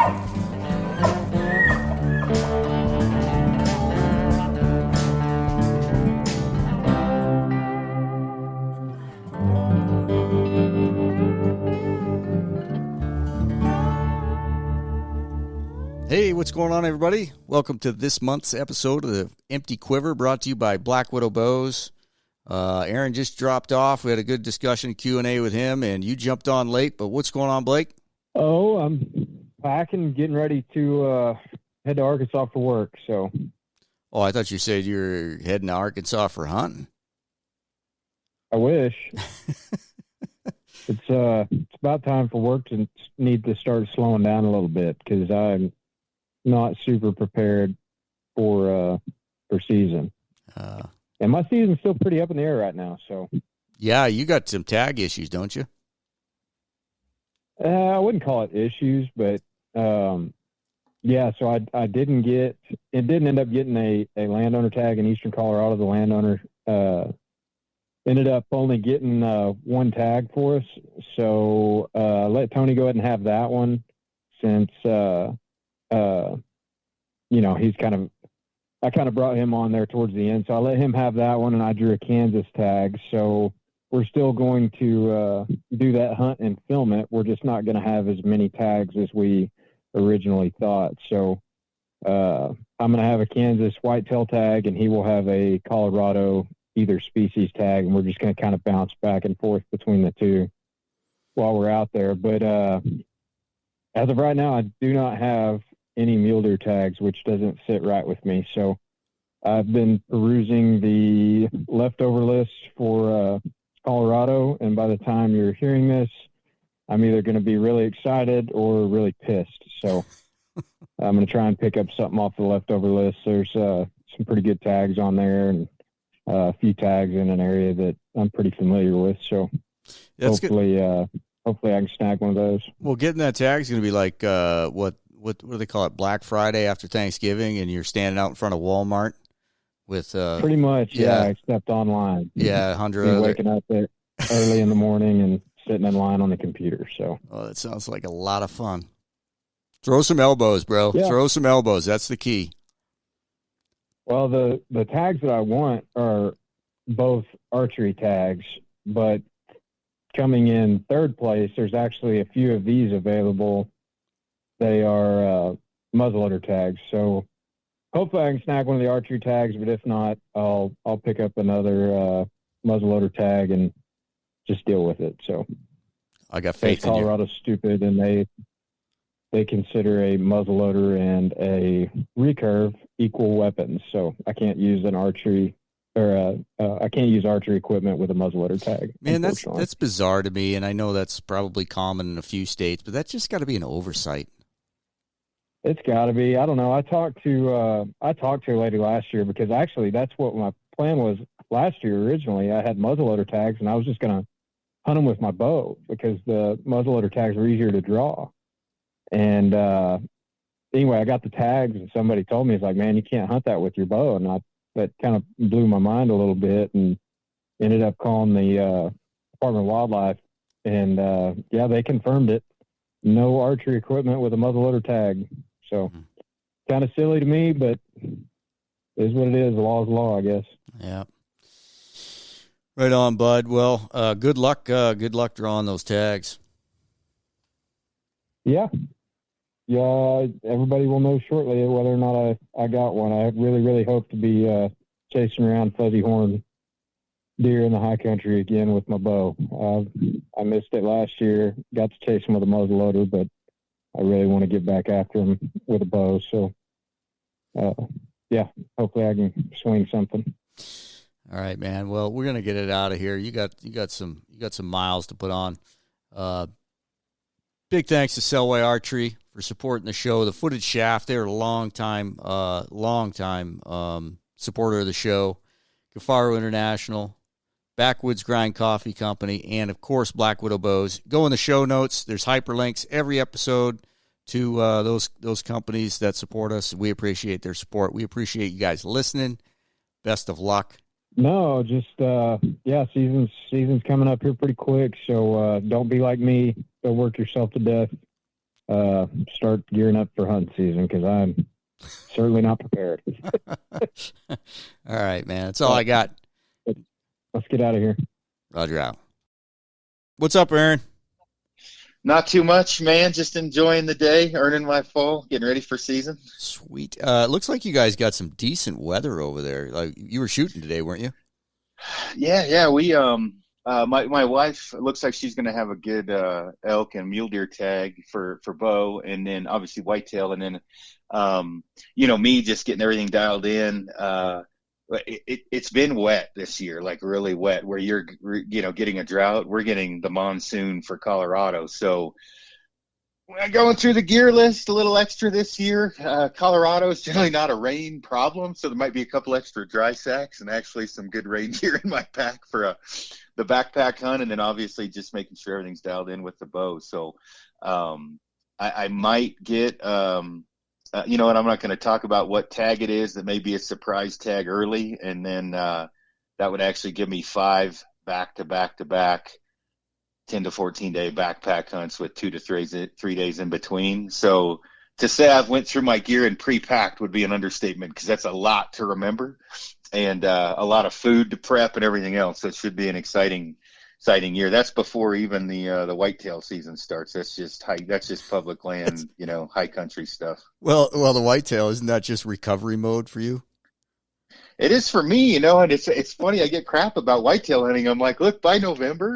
Hey, what's going on, everybody? Welcome to this month's episode of the Empty Quiver, brought to you by Black Widow Bows. Aron just dropped off. We had a good discussion, Q&A with him, and you jumped on late. But what's going on, Blake? Oh, I'm packing, getting ready to head to Arkansas for work. So. Oh, I thought you said you were heading to Arkansas for hunting. I wish. It's about time for work to need to start slowing down a little bit because I'm not super prepared for season. And my season's still pretty up in the air right now. So. Yeah, you got some tag issues, don't you? I wouldn't call it issues, but yeah. So I didn't end up getting a landowner tag in Eastern Colorado. The landowner ended up only getting one tag for us. So let Tony go ahead and have that one since I kind of brought him on there towards the end. So I let him have that one, and I drew a Kansas tag. So we're still going to do that hunt and film it. We're just not going to have as many tags as we originally thought. So I'm going to have a Kansas whitetail tag, and he will have a Colorado either species tag, and we're just going to kind of bounce back and forth between the two while we're out there. But as of right now, I do not have any mule deer tags, which doesn't sit right with me. So I've been perusing the leftover list for Colorado, and by the time you're hearing this, I'm either going to be really excited or really pissed. So I'm going to try and pick up something off the leftover list. There's some pretty good tags on there, and a few tags in an area that I'm pretty familiar with. So hopefully I can snag one of those. Well, getting that tag is going to be like what do they call it? Black Friday after Thanksgiving, and you're standing out in front of Walmart with pretty much. Yeah, except online. Yeah, 100 other. Waking up there early in the morning and sitting in line on the computer. So. Oh, that sounds like a lot of fun. Throw some elbows, bro. Yeah. Throw some elbows. That's the key. Well, the tags that I want are both archery tags, but coming in third place, there's actually a few of these available. They are muzzleloader tags. So hopefully I can snag one of the archery tags, but if not, I'll pick up another muzzleloader tag and just deal with it. So I got faith in you. Colorado's stupid, and they consider a muzzleloader and a recurve equal weapons. So I can't use an archery or I can't use archery equipment with a muzzleloader tag. Man, that's bizarre to me, and I know that's probably common in a few states, but that's just got to be an oversight. It's got to be. I don't know. I talked to a lady last year because actually that's what my plan was last year. Originally, I had muzzleloader tags, and I was just going to hunt them with my bow because the muzzleloader tags were easier to draw. And anyway, I got the tags, and somebody told me, it's like, man, you can't hunt that with your bow. And that kind of blew my mind a little bit, and ended up calling the Department of Wildlife, and yeah, they confirmed it. No archery equipment with a muzzleloader tag. So kind of silly to me, but it is what it is. The law is law, I guess. Yeah. Right on, bud. Well, good luck. Good luck drawing those tags. Yeah. Yeah. Everybody will know shortly whether or not I got one. I really, really hope to be chasing around fuzzy horn deer in the high country again with my bow. I missed it last year. Got to chase them with a muzzleloader, but I really want to get back after them with a bow. So, yeah, hopefully I can swing something. All right, man. Well, we're gonna get it out of here. You got some miles to put on. Big thanks to Selway Archery for supporting the show. The Footed Shaft, they're a long time supporter of the show. Kifaru International, Backwoods Grind Coffee Company, and, of course, Black Widow Bows. Go in the show notes. There's hyperlinks every episode to those companies that support us. We appreciate their support. We appreciate you guys listening. Best of luck. No, just, yeah, season's coming up here pretty quick, so don't be like me. Go work yourself to death start gearing up for hunt season, because I'm certainly not prepared. All right, man. That's all I got. Let's get out of here. Roger out. What's up, Aaron? Not too much, man. Just enjoying the day, earning my fall, getting ready for season. Sweet. Looks like you guys got some decent weather over there. Like, you were shooting today, weren't you? Yeah. We my wife, it looks like she's going to have a good elk and mule deer tag for bow, and then obviously whitetail, and then me just getting everything dialed in. It's been wet this year, like really wet, where you're getting a drought. We're getting the monsoon for Colorado, so going through the gear list a little extra this year. Colorado is generally not a rain problem, so there might be a couple extra dry sacks and actually some good rain gear in my pack for the backpack hunt, and then obviously just making sure everything's dialed in with the bow. So I might get and I'm not going to talk about what tag it is. That may be a surprise tag early, and then that would actually give me 5 back-to-back 10 to 14 day backpack hunts with 2 to 3 days in between. So to say I've went through my gear and pre-packed would be an understatement, because that's a lot to remember, and a lot of food to prep and everything else. So it should be an exciting year. That's before even the whitetail season starts. That's just public land, high country stuff. Well, the whitetail, isn't that just recovery mode for you? It is for me, and it's funny. I get crap about whitetail hunting. I'm like, look, by November,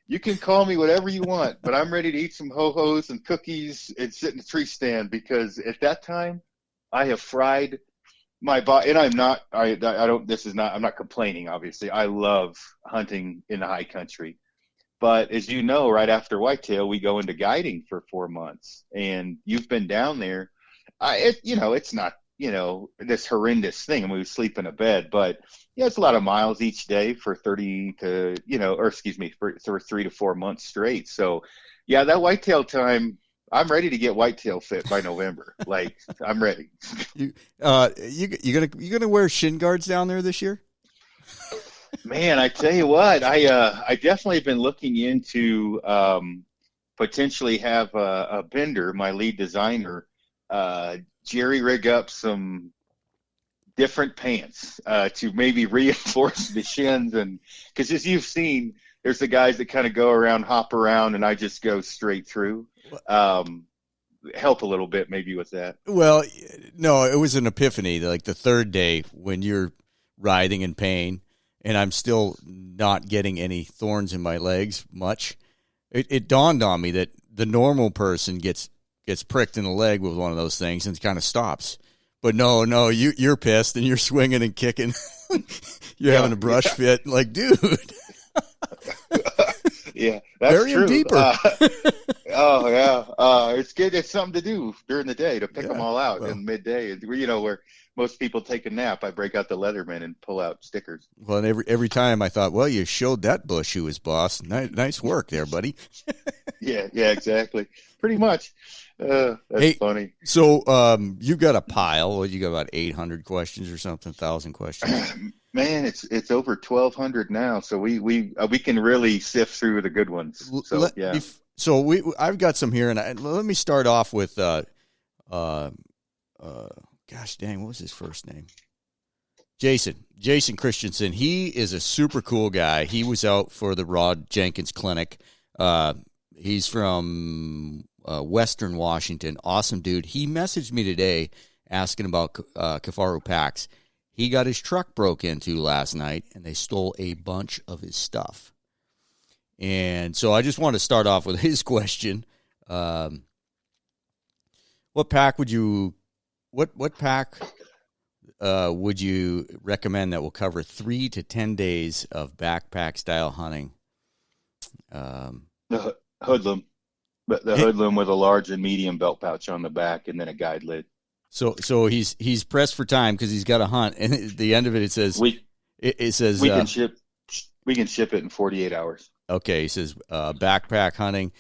you can call me whatever you want, but I'm ready to eat some ho-hos and cookies and sit in a tree stand, because at that time I have fried my body. And I'm not complaining, obviously. I love hunting in the high country. But as you know, right after whitetail, we go into guiding for 4 months, and you've been down there. It's not, this horrendous thing. I mean, we sleep in a bed, but it's a lot of miles each day for 3 to 4 months straight. So yeah, that whitetail time, I'm ready to get whitetail fit by November. Like, I'm ready. You gonna wear shin guards down there this year? Man, I tell you what, I definitely been looking into potentially have a Bender, my lead designer, jerry rig up some different pants to maybe reinforce the shins, and because as you've seen, there's the guys that kind of go around, hop around, and I just go straight through. Help a little bit maybe with that. Well, no, it was an epiphany, like the third day when you're writhing in pain, and I'm still not getting any thorns in my legs much. It dawned on me that the normal person gets pricked in the leg with one of those things and kind of stops. But no, you're pissed and you're swinging and kicking. You're having a brush fit. Like, dude. Yeah, that's bury true. Him deeper. Oh yeah, it's good. It's something to do during the day to pick them all out in midday. Where most people take a nap, I break out the Leatherman and pull out stickers. Well, and every time I thought, well, you showed that bush who was boss. Nice work there, buddy. Yeah, exactly. Pretty much. That's funny. So you got a pile. Well, you got about 800 questions or something, 1,000 questions. Man, it's over 1,200 now, so we can really sift through the good ones. So yeah. So I've got some here, and let me start off with gosh dang, what was his first name? Jason Christensen. He is a super cool guy. He was out for the Rod Jenkins Clinic. He's from Western Washington. Awesome dude. He messaged me today asking about Kifaru packs. He got his truck broke into last night, and they stole a bunch of his stuff. And so I just want to start off with his question. What pack would you recommend that will cover 3 to 10 days of backpack style hunting? The hoodlum, but the hoodlum with a large and medium belt pouch on the back, and then a guide lid. So he's pressed for time because he's got a hunt, and at the end of it, it says we can ship it in 48 hours. Okay, he says backpack hunting,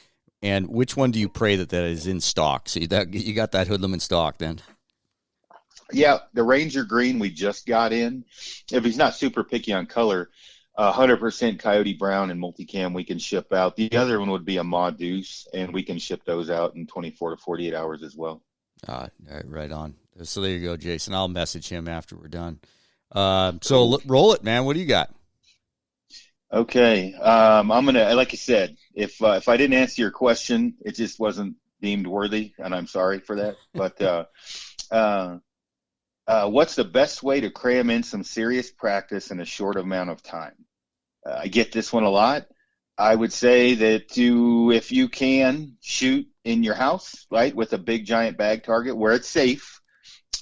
and which one do you pray that is in stock? So you got that hoodlum in stock then? Yeah, the Ranger Green we just got in. If he's not super picky on color, 100% Coyote Brown and multicam we can ship out. The other one would be a Ma Deuce, and we can ship those out in 24 to 48 hours as well. Right on. So there you go, Jason. I'll message him after we're done. So roll it, man. What do you got? Okay. I'm going to, like I said, if I didn't answer your question, it just wasn't deemed worthy, and I'm sorry for that. But what's the best way to cram in some serious practice in a short amount of time? I get this one a lot. I would say that if you can, shoot in your house, right, with a big giant bag target where it's safe.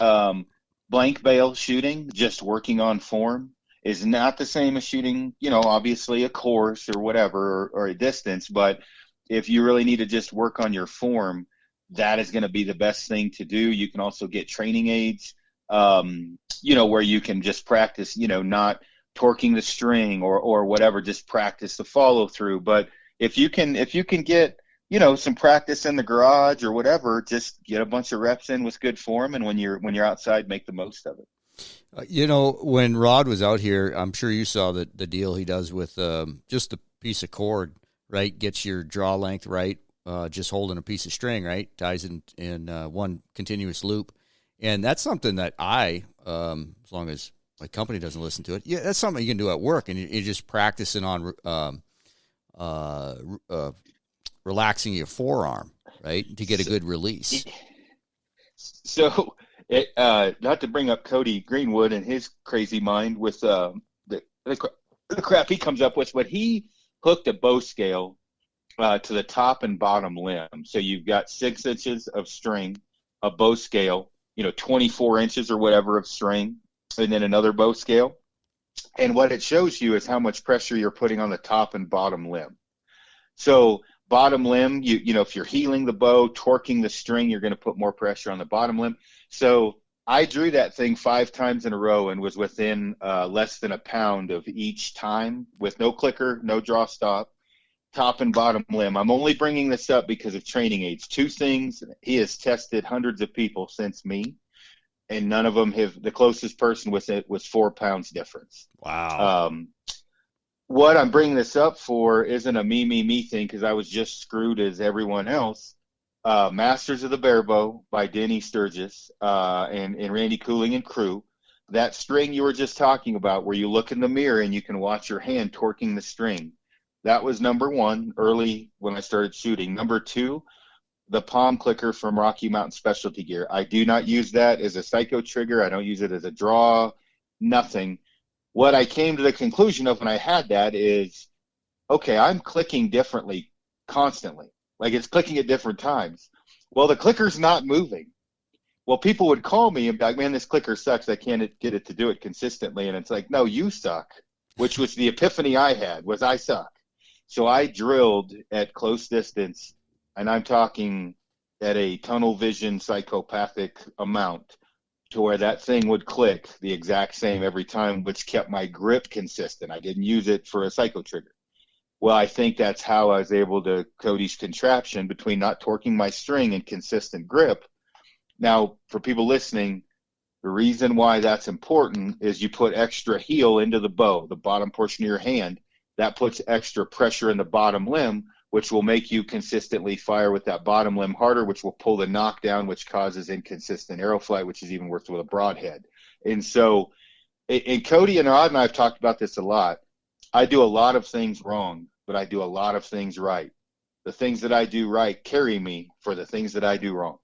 Blank bale shooting, just working on form, is not the same as shooting, obviously a course or whatever, or a distance. But if you really need to just work on your form, that is going to be the best thing to do. You can also get training aids, where you can just practice, not torquing the string or whatever, just practice the follow through. But if you can get, some practice in the garage or whatever, just get a bunch of reps in with good form. And when you're outside, make the most of it. When Rod was out here, I'm sure you saw the deal he does with just a piece of cord, right? Gets your draw length right, just holding a piece of string, right? Ties in one continuous loop. And that's something that as long as my company doesn't listen to it, that's something you can do at work, and you're just practicing on relaxing your forearm, right, to get a good release. So, not to bring up Cody Greenwood and his crazy mind with the crap he comes up with, but he hooked a bow scale to the top and bottom limb. So you've got 6 inches of string, a bow scale, 24 inches or whatever of string, and then another bow scale. And what it shows you is how much pressure you're putting on the top and bottom limb. So bottom limb, if you're heeling the bow, torquing the string, you're going to put more pressure on the bottom limb. So I drew that thing 5 times in a row and was within less than a pound of each time, with no clicker, no draw stop, top and bottom limb. I'm only bringing this up because of training aids. 2 things, he has tested hundreds of people since me, and none of them have. The closest person with it was 4 pounds difference. Wow. What I'm bringing this up for isn't a me thing, because I was just screwed as everyone else. Masters of the Barebow by Denny Sturgis and Randy Cooling and crew. That string you were just talking about, where you look in the mirror and you can watch your hand torquing the string, that was number 1 early when I started shooting. Number 2, the palm clicker from Rocky Mountain Specialty Gear. I do not use that as a psycho trigger. I don't use it as a draw, nothing. What I came to the conclusion of when I had that is, okay, I'm clicking differently constantly. Like, it's clicking at different times. Well, the clicker's not moving. Well, people would call me and be like, man, this clicker sucks. I can't get it to do it consistently. And it's like, no, you suck, which was the epiphany I had, was I suck. So I drilled at close distance, and I'm talking at a tunnel vision psychopathic amount, to where that thing would click the exact same every time, which kept my grip consistent. I didn't use it for a psycho trigger. Well, I think that's how I was able to, Cody's contraption, between not torquing my string and consistent grip. Now, for people listening, the reason why that's important is you put extra heel into the bow, the bottom portion of your hand. That puts extra pressure in the bottom limb, which will make you consistently fire with that bottom limb harder, which will pull the knockdown, which causes inconsistent arrow flight, which is even worse with a broadhead. And so, and Cody and Rod and I have talked about this a lot. I do a lot of things wrong, but I do a lot of things right. The things that I do right carry me for the things that I do wrong.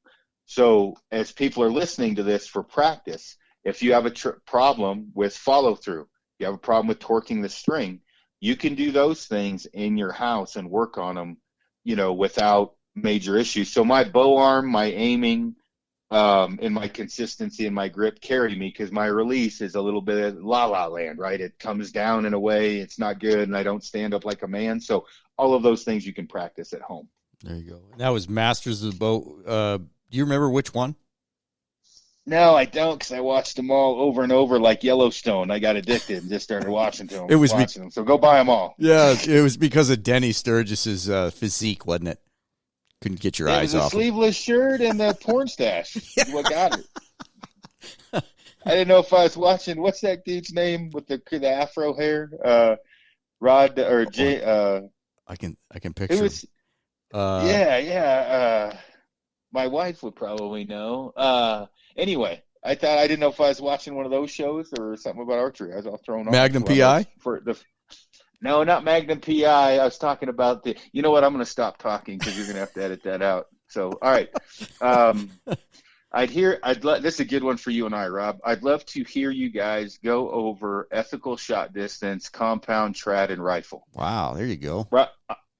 So as people are listening to this for practice, if you have a problem with follow through, you have a problem with torquing the string, you can do those things in your house and work on them, without major issues. So my bow arm, my aiming, and my consistency and my grip carry me, because my release is a little bit of la-la land, right? It comes down in a way, it's not good, and I don't stand up like a man. So all of those things you can practice at home. There you go. And that was Masters of the Bow. Do you remember which one? No, I don't, because I watched them all over and over like Yellowstone. I got addicted and just started watching them. Them. So go buy them all. Yeah, it was because of Denny Sturgis's physique, wasn't it? Couldn't get your eyes off. It was a sleeveless shirt and the porn stash. Is what got it. I didn't know if I was watching, what's that dude's name with the afro hair? Rod or J. I can It picture. was Uh, yeah. My wife would probably know. Anyway, I didn't know if I was watching one of those shows or something about archery. I was all thrown off. Magnum PI. No, not Magnum PI. I was talking about the. You know what? I'm going to stop talking because you're going to have to edit that out. So, all right. This is a good one for you and I, Rob. I'd love to hear you guys go over ethical shot distance, compound, trad, and rifle. Wow, there you go.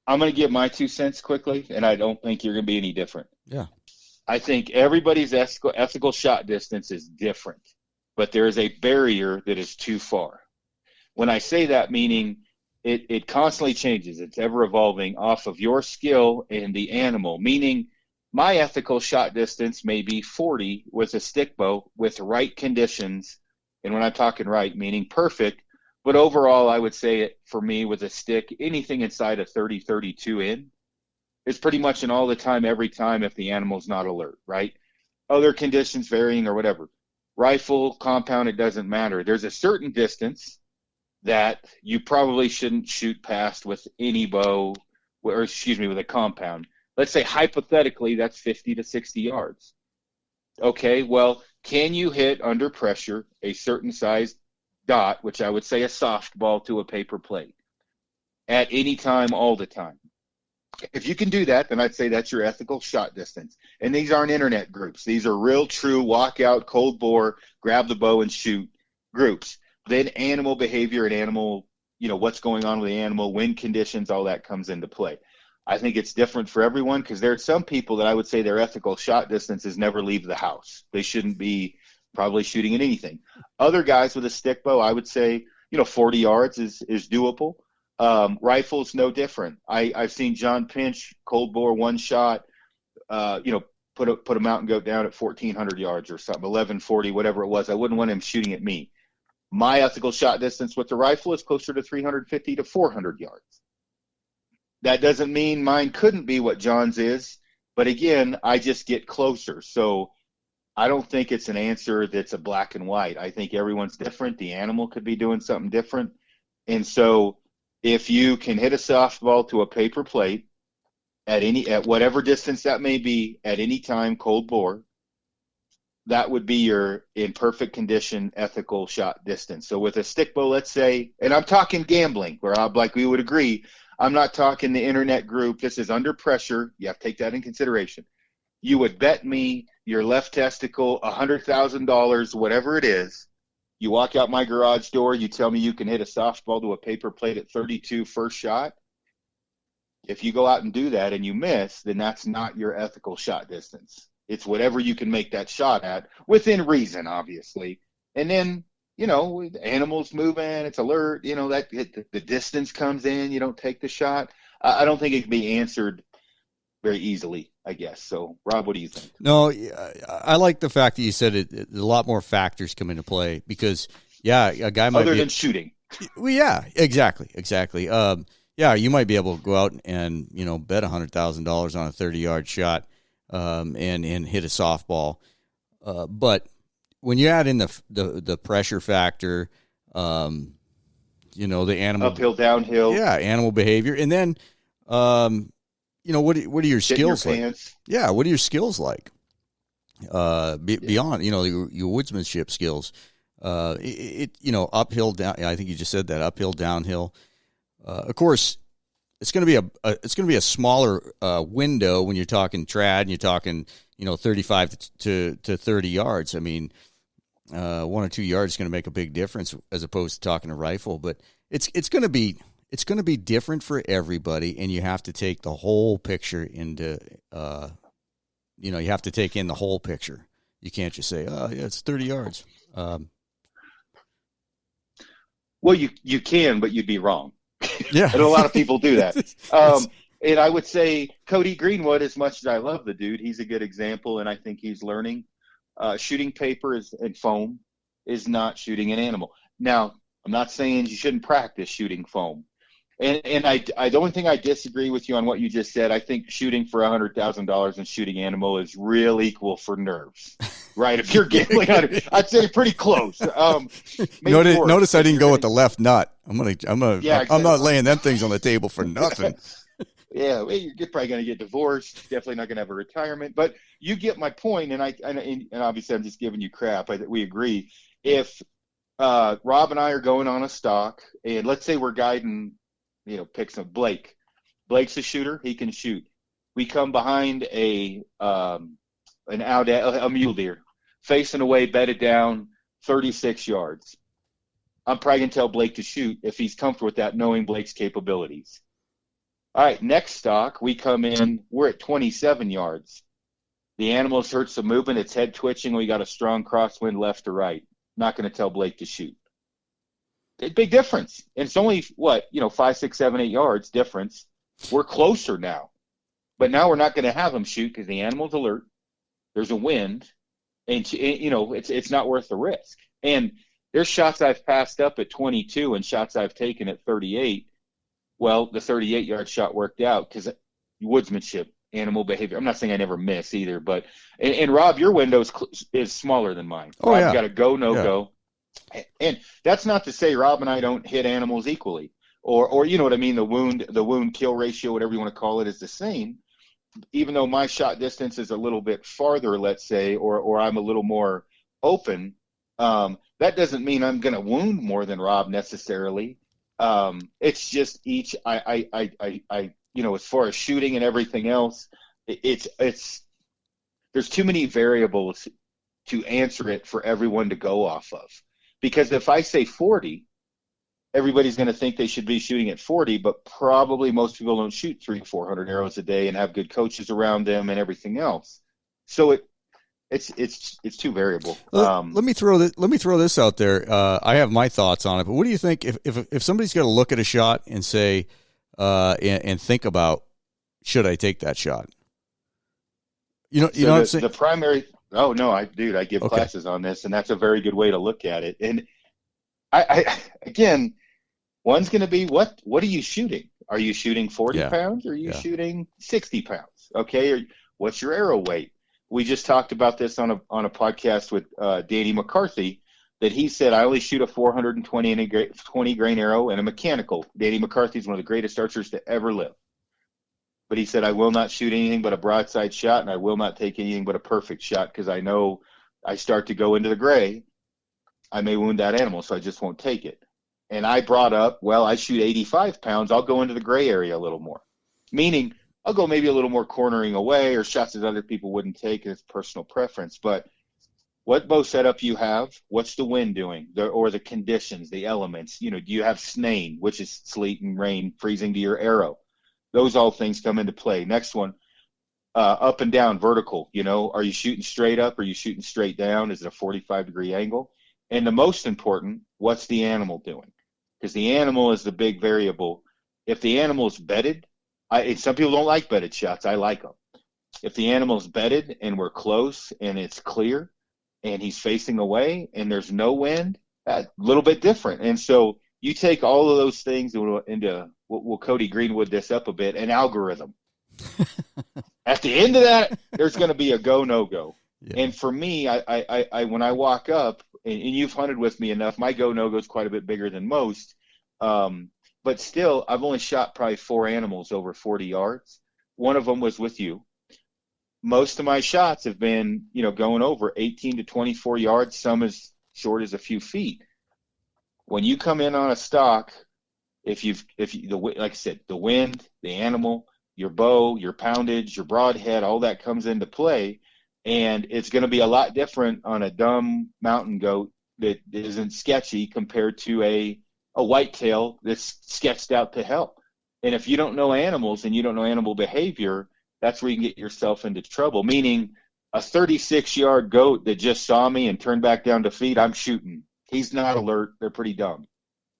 I'm going to give my 2 cents quickly, and I don't think you're going to be any different. Yeah. I think everybody's ethical shot distance is different, but there is a barrier that is too far. When I say that, meaning it constantly changes. It's ever evolving off of your skill and the animal, meaning my ethical shot distance may be 40 with a stick bow with right conditions. And when I'm talking right, meaning perfect, but overall, I would say it for me with a stick, anything inside of 30, 32 in is pretty much an all the time, every time if the animal's not alert, right? Other conditions varying or whatever. Rifle, compound, it doesn't matter. There's a certain distance that you probably shouldn't shoot past with any bow, with a compound. Let's say hypothetically that's 50 to 60 yards. Okay, well, can you hit under pressure a certain size dot, which I would say a softball to a paper plate, at any time, all the time? If you can do that, then I'd say that's your ethical shot distance. And these aren't internet groups. These are real, true, walk out, cold bore, grab the bow and shoot groups. Then animal behavior and animal, what's going on with the animal, wind conditions, all that comes into play. I think it's different for everyone because there are some people that I would say their ethical shot distance is never leave the house. They shouldn't be probably shooting at anything. Other guys with a stick bow, I would say, 40 yards is doable. Rifles, no different. I've seen John Pinch, cold bore, one shot, put a mountain goat down at 1,400 yards or something, 1140, whatever it was. I wouldn't want him shooting at me. My ethical shot distance with the rifle is closer to 350 to 400 yards. That doesn't mean mine couldn't be what John's is, but again, I just get closer. So I don't think it's an answer that's a black and white. I think everyone's different. The animal could be doing something different. And so if you can hit a softball to a paper plate at whatever distance that may be at any time, cold bore, that would be your in perfect condition ethical shot distance. So with a stick bow, let's say, and I'm talking gambling, where we would agree, I'm not talking the internet group. This is under pressure. You have to take that in consideration. You would bet me your left testicle, $100,000, whatever it is. You walk out my garage door, you tell me you can hit a softball to a paper plate at 32 first shot. If you go out and do that and you miss, then that's not your ethical shot distance. It's whatever you can make that shot at, within reason, obviously. And then, animals moving, it's alert, the distance comes in, you don't take the shot. I don't think it can be answered very easily, I guess. So, Rob, what do you think? No, I like the fact that you said a lot more factors come into play because, a guy might other than shooting. Well, yeah, exactly. You might be able to go out and bet $100,000 on a 30-yard shot and hit a softball, but when you add in the pressure factor, the animal uphill, downhill, animal behavior, and then what are your skills like? Yeah, what are your skills like? Beyond your woodsmanship skills, uphill, down. I think you just said that uphill, downhill. Of course, it's going to be a smaller window when you're talking trad and you're talking 35 to 30 yards. I mean, 1 or 2 yards is going to make a big difference as opposed to talking a rifle. But it's going to be different for everybody, and you have to take the whole picture into you have to take in the whole picture. You can't just say, oh yeah, it's 30 yards. Well, you can, but you'd be wrong. Yeah. And a lot of people do that. And I would say Cody Greenwood, as much as I love the dude, he's a good example, and I think he's learning. Shooting paper and foam is not shooting an animal. Now, I'm not saying you shouldn't practice shooting foam. And the only thing I disagree with you on what you just said, I think shooting for $100,000 and shooting animal is real equal for nerves. right? If you're gambling on it, I'd say pretty close. Notice I didn't go with the left nut. I'm exactly. not laying them things on the table for nothing. Yeah, well, you're probably going to get divorced. Definitely not going to have a retirement. But you get my point, and obviously I'm just giving you crap. We agree. If Rob and I are going on a stock, and let's say we're guiding, pick some Blake. Blake's a shooter; he can shoot. We come behind a mule deer, facing away, bedded down, 36 yards. I'm probably going to tell Blake to shoot if he's comfortable with that, knowing Blake's capabilities. All right, next stock, we come in, we're at 27 yards. The animal's heard some movement, its head twitching, we got a strong crosswind left to right. Not going to tell Blake to shoot. Big difference. And it's only, 5, 6, 7, 8 yards difference. We're closer now. But now we're not going to have him shoot because the animal's alert. There's a wind. And, it's not worth the risk. And there's shots I've passed up at 22 and shots I've taken at 38. Well, the 38-yard shot worked out because woodsmanship, animal behavior. I'm not saying I never miss either, but and Rob, your window is smaller than mine. Oh, Rob, yeah. Got to go, no go. And that's not to say Rob and I don't hit animals equally, or you know what I mean. The wound kill ratio, whatever you want to call it, is the same. Even though my shot distance is a little bit farther, let's say, or I'm a little more open, that doesn't mean I'm going to wound more than Rob necessarily. It's just each, as far as shooting and everything else, there's too many variables to answer it for everyone to go off of. Because if I say 40, everybody's going to think they should be shooting at 40, but probably most people don't shoot 300-400 arrows a day and have good coaches around them and everything else. So it's too variable. Let me throw this out there. I have my thoughts on it, but what do you think if somebody's got to look at a shot and say and think about, should I take that shot? What I'm saying? The primary. Oh no, I give classes on this, and that's a very good way to look at it. And I again, one's going to be what are you shooting? Are you shooting 40 pounds? Or are you shooting 60 pounds? Okay, or what's your arrow weight? We just talked about this on a podcast with Danny McCarthy, that he said, I only shoot a 420 and a 20 grain arrow and a mechanical. Danny McCarthy is one of the greatest archers to ever live. But he said, I will not shoot anything but a broadside shot, and I will not take anything but a perfect shot, because I know I start to go into the gray, I may wound that animal, so I just won't take it. And I brought up, I shoot 85 pounds, I'll go into the gray area a little more. Meaning, I'll go maybe a little more cornering away, or shots that other people wouldn't take, and it's personal preference. But what bow setup you have, what's the wind doing, or the conditions, the elements? Do you have snane, which is sleet and rain freezing to your arrow? Those all things come into play. Next one, up and down, vertical. Are you shooting straight up? Are you shooting straight down? Is it a 45-degree angle? And the most important, what's the animal doing? Because the animal is the big variable. If the animal is bedded, some people don't like bedded shots. I like them. If the animal's bedded and we're close and it's clear and he's facing away and there's no wind, a little bit different. And so you take all of those things into we'll Cody Greenwood this up a bit, an algorithm. At the end of that, there's going to be a go, no go. Yeah. And for me, I when I walk up, and you've hunted with me enough, my go, no go is quite a bit bigger than most. But still, I've only shot probably 4 animals over 40 yards. One of them was with you. Most of my shots have been, going over 18 to 24 yards, some as short as a few feet. When you come in on a stock, like I said, the wind, the animal, your bow, your poundage, your broadhead, all that comes into play. And it's going to be a lot different on a dumb mountain goat that isn't sketchy compared to a whitetail that's sketched out to hell. And if you don't know animals and you don't know animal behavior, that's where you can get yourself into trouble. Meaning a 36-yard goat that just saw me and turned back down to feed, I'm shooting. He's not alert. They're pretty dumb.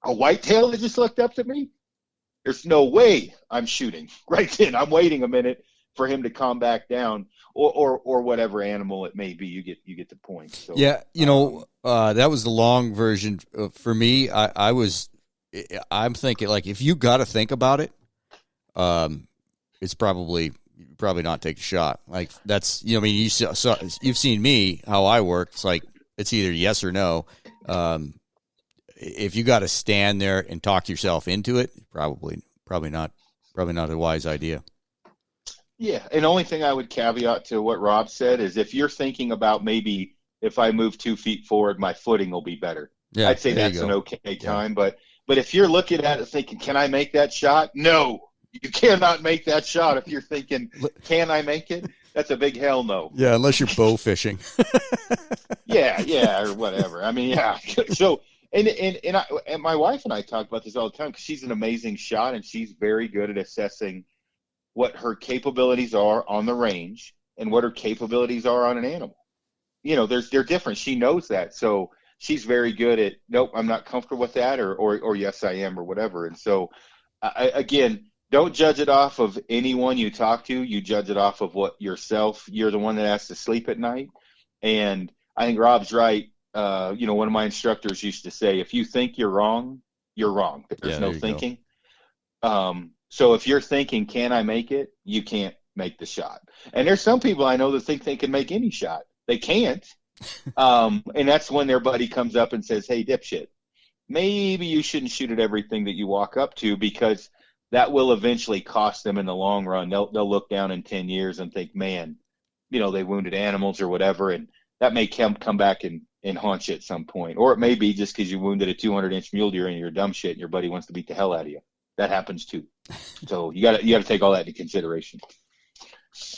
A whitetail that just looked up to me, there's no way I'm shooting right then. I'm waiting a minute for him to calm back down, or whatever animal it may be. You get the point. So, yeah, that was the long version for me. I'm thinking, like, if you got to think about it, it's probably probably not take a shot. Like that's, I mean, you've seen me, how I work. It's like, it's either yes or no. If you got to stand there and talk yourself into it, probably not a wise idea. Yeah. And the only thing I would caveat to what Rob said is if you're thinking about maybe if I move 2 feet forward, my footing will be better. Yeah, I'd say that's an okay time. But if you're looking at it thinking, can I make that shot? No. You cannot make that shot if you're thinking, can I make it? That's a big hell no. Yeah, unless you're bow fishing. yeah, or whatever. I mean, yeah. So, and my wife and I talk about this all the time because she's an amazing shot and she's very good at assessing what her capabilities are on the range and what her capabilities are on an animal. They're different. She knows that. So she's very good at, nope, I'm not comfortable with that, or yes, I am, or whatever. And so, again, don't judge it off of anyone you talk to. You judge it off of what yourself. You're the one that has to sleep at night. And I think Rob's right. One of my instructors used to say, if you think you're wrong, you're wrong. There's no thinking. So if you're thinking, can I make it? You can't make the shot. And there's some people I know that think they can make any shot. They can't. And that's when their buddy comes up and says, hey, dipshit, maybe you shouldn't shoot at everything that you walk up to because that will eventually cost them in the long run. They'll look down in 10 years and think, man, they wounded animals or whatever, and that may come back and haunt you at some point. Or it may be just because you wounded a 200-inch mule deer and you're dumb shit and your buddy wants to beat the hell out of you. That happens too. So you got to take all that into consideration.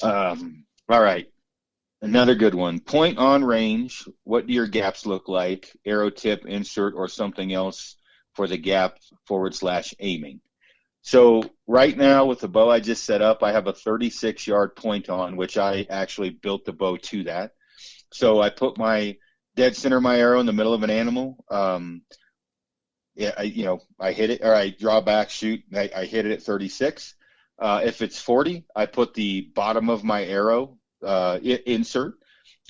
All right. Another good one. Point on range. What do your gaps look like? Arrow tip, insert, or something else for the gap / aiming. So right now with the bow I just set up, I have a 36-yard point on, which I actually built the bow to that. So I put my dead center of my arrow in the middle of an animal. I hit it, or I draw back, shoot, I hit it at 36. If it's 40, I put the bottom of my arrow insert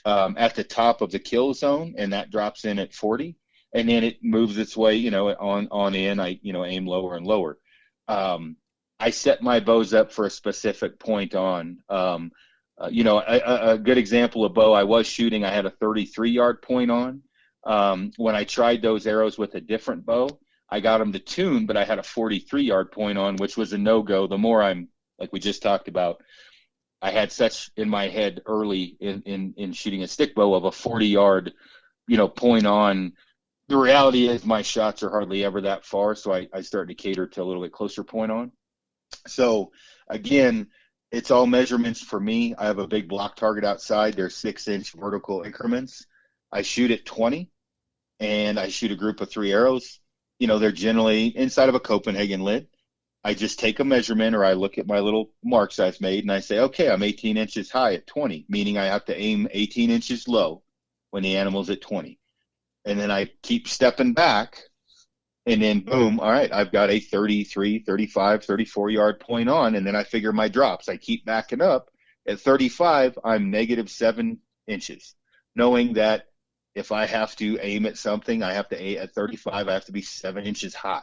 at the top of the kill zone, and that drops in at 40. And then it moves its way, on in. I, aim lower and lower. I set my bows up for a specific point on. A good example of bow I was shooting, I had a 33-yard point on. When I tried those arrows with a different bow, I got them to tune, but I had a 43-yard point on, which was a no-go. The more like we just talked about, I had such in my head early in shooting a stick bow of a 40-yard, point on. The reality is my shots are hardly ever that far, so I started to cater to a little bit closer point on. So, again, it's all measurements for me. I have a big block target outside. They're 6-inch vertical increments. I shoot at 20, and I shoot a group of 3 arrows. They're generally inside of a Copenhagen lid. I just take a measurement, or I look at my little marks I've made, and I say, okay, I'm 18 inches high at 20, meaning I have to aim 18 inches low when the animal's at 20. And then I keep stepping back, and then boom, all right, I've got a 33, 35, 34-yard point on, and then I figure my drops. I keep backing up. At 35, I'm -7 inches, knowing that if I have to aim at something, at 35, I have to be 7 inches high.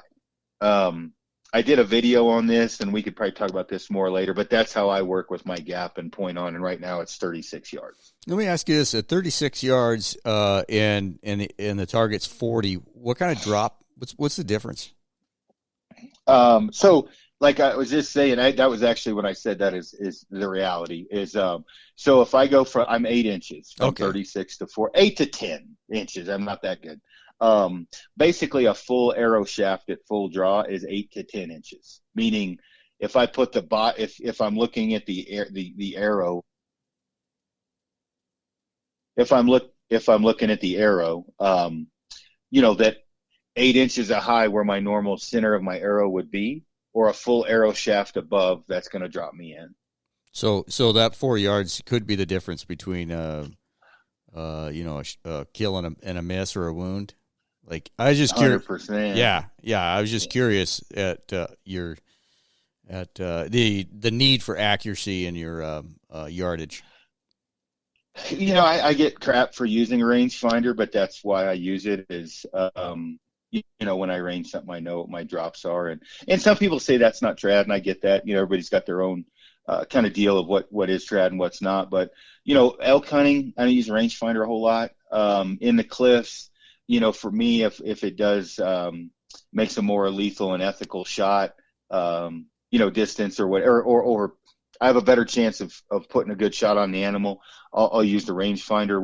I did a video on this, and we could probably talk about this more later, but that's how I work with my gap and point on, and right now it's 36 yards. Let me ask you this: at 36 yards, and the target's 40, what kind of drop? What's the difference? So, like I was just saying, that was actually when I said that is the reality is. So if I go from, I'm 8 inches from 36 to 8 to 10 inches. I'm not that good. Basically a full arrow shaft at full draw is 8 to 10 inches. Meaning, if I put if I'm looking at the arrow, if I'm looking at the arrow, that 8 inches high where my normal center of my arrow would be, or a full arrow shaft above, that's going to drop me in. So that 4 yards could be the difference between a kill and a miss or a wound. Like, I was just curious. 100%. Yeah. I was just curious at the need for accuracy in your yardage. I get crap for using a rangefinder, but that's why I use it. Is when I range something, I know what my drops are, and some people say that's not trad, and I get that. Everybody's got their own kind of deal of what is trad and what's not. But, elk hunting, I don't use a rangefinder a whole lot. In the cliffs, for me, if it does makes a more lethal and ethical shot, distance or whatever, or I have a better chance of putting a good shot on the animal, I'll use the rangefinder.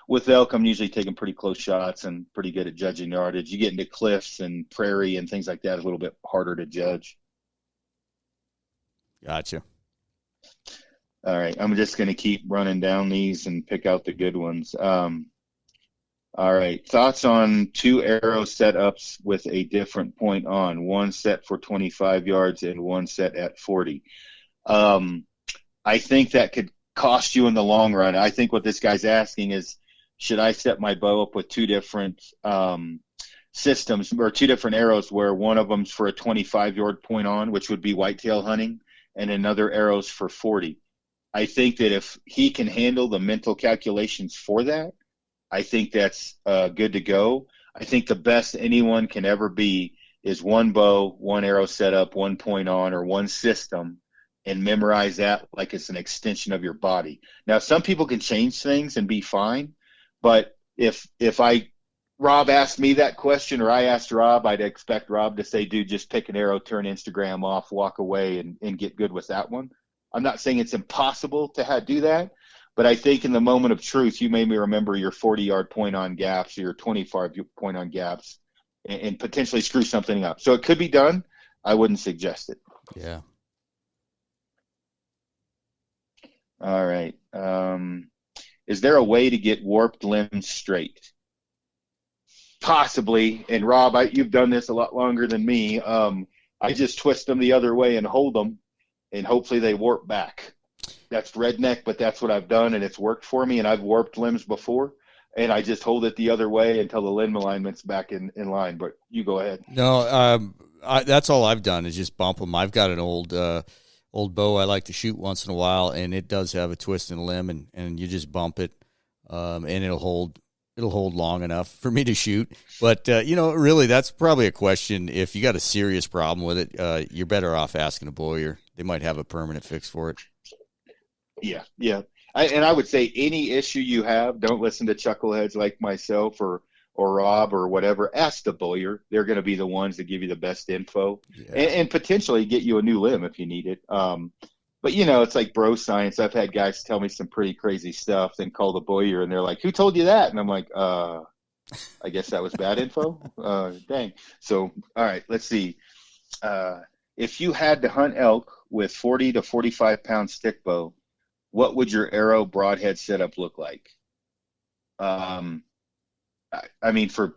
With elk, I'm usually taking pretty close shots and pretty good at judging yardage. You get into cliffs and prairie and things like that, it's a little bit harder to judge. Gotcha. All right, I'm just going to keep running down these and pick out the good ones. All right, thoughts on 2 arrow setups with a different point on, one set for 25 yards and one set at 40. I think that could cost you in the long run. I think what this guy's asking is, should I set my bow up with 2 different systems or 2 different arrows, where one of them's for a 25-yard point on, which would be whitetail hunting, and another arrow's for 40. I think that if he can handle the mental calculations for that, I think that's good to go. I think the best anyone can ever be is 1 bow, 1 arrow setup, 1 point on, or 1 system, and memorize that like it's an extension of your body. Now, some people can change things and be fine, but if Rob asked me that question, or I asked Rob, I'd expect Rob to say, dude, just pick an arrow, turn Instagram off, walk away, and get good with that one. I'm not saying it's impossible to do that, but I think in the moment of truth, you made me remember your 40-yard point on gaps, or your 25 point on gaps, and potentially screw something up. So it could be done. I wouldn't suggest it. Yeah. All right. Is there a way to get warped limbs straight? Possibly. And Rob, you've done this a lot longer than me. I just twist them the other way and hold them, and hopefully they warp back. That's redneck, but that's what I've done, and it's worked for me. And I've warped limbs before, and I just hold it the other way until the limb alignment's back in line. But you go ahead. No, that's all I've done is just bump them. I've got an old bow I like to shoot once in a while, and it does have a twist in the limb, and you just bump it, and it'll hold long enough for me to shoot. But, really, that's probably a question. If you got a serious problem with it, you're better off asking a bowyer. They might have a permanent fix for it. Yeah. I would say any issue you have, don't listen to chuckleheads like myself or Rob or whatever. Ask the bowyer. They're going to be the ones that give you the best info, and potentially get you a new limb if you need it. But, it's like bro science. I've had guys tell me some pretty crazy stuff, then call the bowyer, and they're like, who told you that? And I'm like, I guess that was bad info. Dang. So, all right, let's see. If you had to hunt elk with 40 to 45-pound stick bow, what would your arrow broadhead setup look like? I mean, for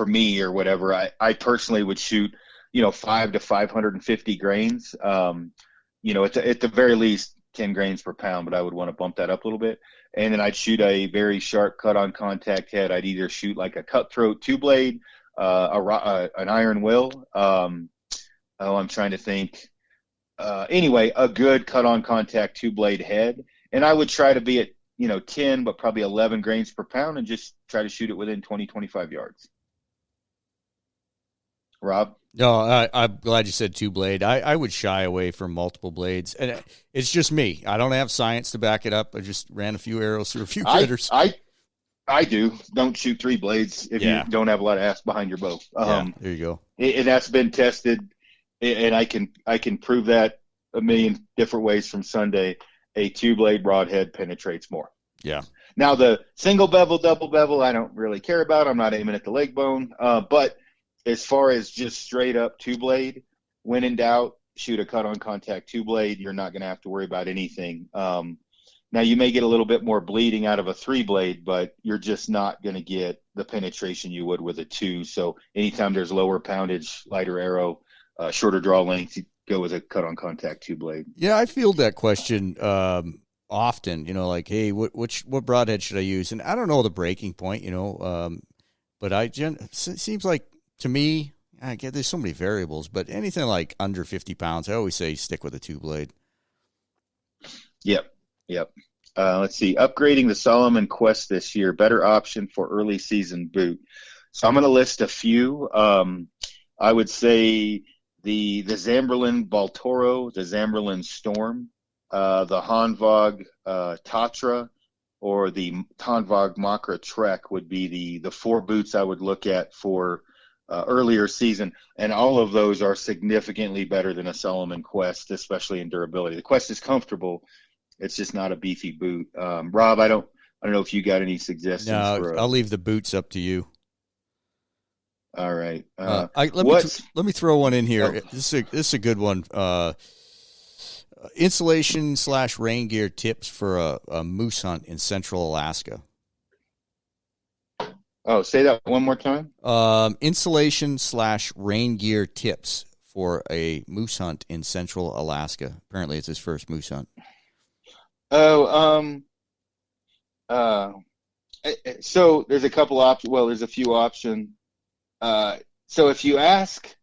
me or whatever, I personally would shoot, 5 to 550 grains. At the very least 10 grains per pound, but I would want to bump that up a little bit. And then I'd shoot a very sharp cut on contact head. I'd either shoot like a cutthroat 2-blade, an iron will. I'm trying to think. Anyway, a good cut on contact 2-blade head. And I would try to be at, 10, but probably 11 grains per pound, and just try to shoot it within 20, 25 yards. Rob? No, I'm glad you said 2-blade. I would shy away from multiple blades. And it's just me. I don't have science to back it up. I just ran a few arrows through a few critters. I do. Don't shoot 3 blades if you don't have a lot of ass behind your bow. There you go. And that's been tested, and I can prove that a million different ways from Sunday. A 2-blade broadhead penetrates more. Yeah. Now, the single bevel, double bevel, I don't really care about. I'm not aiming at the leg bone. But as far as just straight up 2-blade, when in doubt, shoot a cut on contact 2-blade. You're not going to have to worry about anything. Now, you may get a little bit more bleeding out of a 3-blade, but you're just not going to get the penetration you would with a 2. So anytime there's lower poundage, lighter arrow, shorter draw length, you go with a cut on contact 2-blade. Yeah, I field that question often, like, hey, what broadhead should I use? And I don't know the breaking point, but it seems like, to me, I get there's so many variables, but anything like under 50 pounds, I always say stick with a 2-blade. Yep. Let's see. Upgrading the Solomon Quest this year, better option for early season boot. So I'm going to list a few. I would say the Zamberlan Baltoro, the Zamberlan Storm. the Hanvog Tatra or the Hanvog Makra Trek would be the 4 boots I would look at for earlier season, and all of those are significantly better than a Salomon Quest, especially in durability. The Quest is comfortable; it's just not a beefy boot. Rob, I don't know if you got any suggestions. No, I'll leave the boots up to you. All right. Let me throw one in here. Oh. This is a good one. Insulation / rain gear tips for a moose hunt in central Alaska. Oh, say that one more time. Insulation / rain gear tips for a moose hunt in central Alaska. Apparently, it's his first moose hunt. Oh, so there's a couple options. Well, there's a few options. So if you ask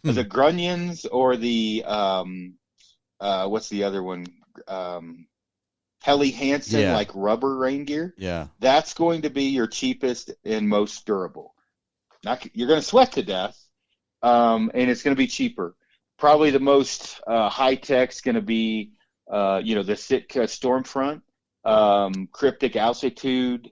the grunions or the what's the other one? Helly Hansen, like rubber rain gear. Yeah, that's going to be your cheapest and most durable. You're going to sweat to death, and it's going to be cheaper. Probably the most high tech is going to be the Sitka Stormfront, Cryptic Altitude.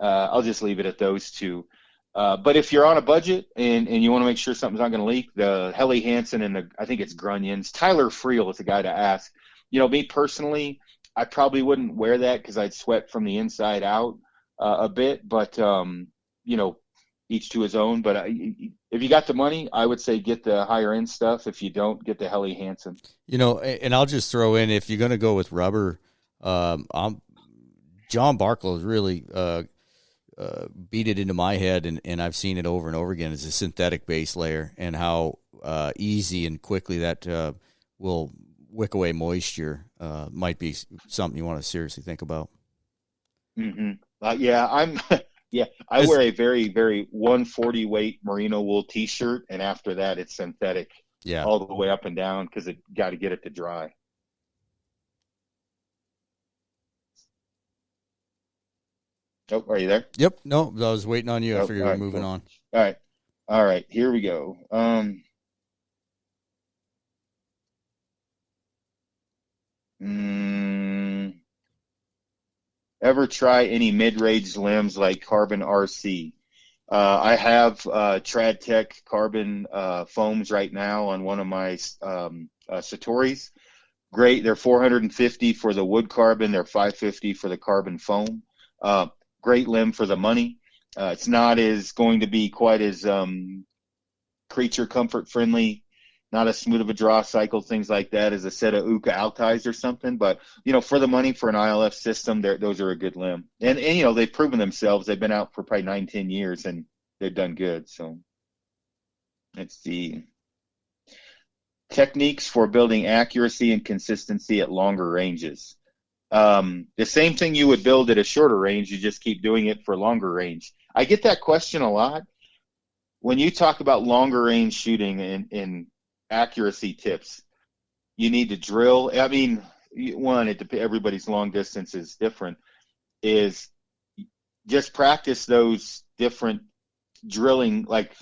I'll just leave it at those two. But if you're on a budget and you want to make sure something's not going to leak, the Helly Hansen and I think it's Grunions. Tyler Friel is the guy to ask. Me personally, I probably wouldn't wear that because I'd sweat from the inside out a bit. But, each to his own. But if you got the money, I would say get the higher end stuff. If you don't, get the Helly Hansen. And I'll just throw in, if you're going to go with rubber, John Barklow's really beat it into my head, and I've seen it over and over again, is a synthetic base layer and how easy and quickly that will wick away moisture. Might be something you want to seriously think about. Mm-hmm. I wear a very, very 140 weight merino wool T-shirt, and after that it's synthetic all the way up and down because it got to get it to dry. Oh, are you there? Yep. No, I was waiting on you. I figured we were moving on. All right. Here we go. Ever try any mid-range limbs like Carbon RC? I have Trad Tech carbon foams right now on one of my Satoris. Great. They're $450 for the wood carbon. They're $550 for the carbon foam. Great limb for the money. It's not as going to be quite as creature comfort friendly, not as smooth of a draw cycle, things like that, as a set of Uka Altais or something. But, for the money for an ILF system, those are a good limb. And they've proven themselves. They've been out for probably 9-10 years, and they've done good. So let's see. Techniques for building accuracy and consistency at longer ranges. The same thing you would build at a shorter range, you just keep doing it for longer range. I get that question a lot. When you talk about longer range shooting in accuracy tips, you need to drill. I mean, everybody's long distance is different. Is just practice those different drilling, like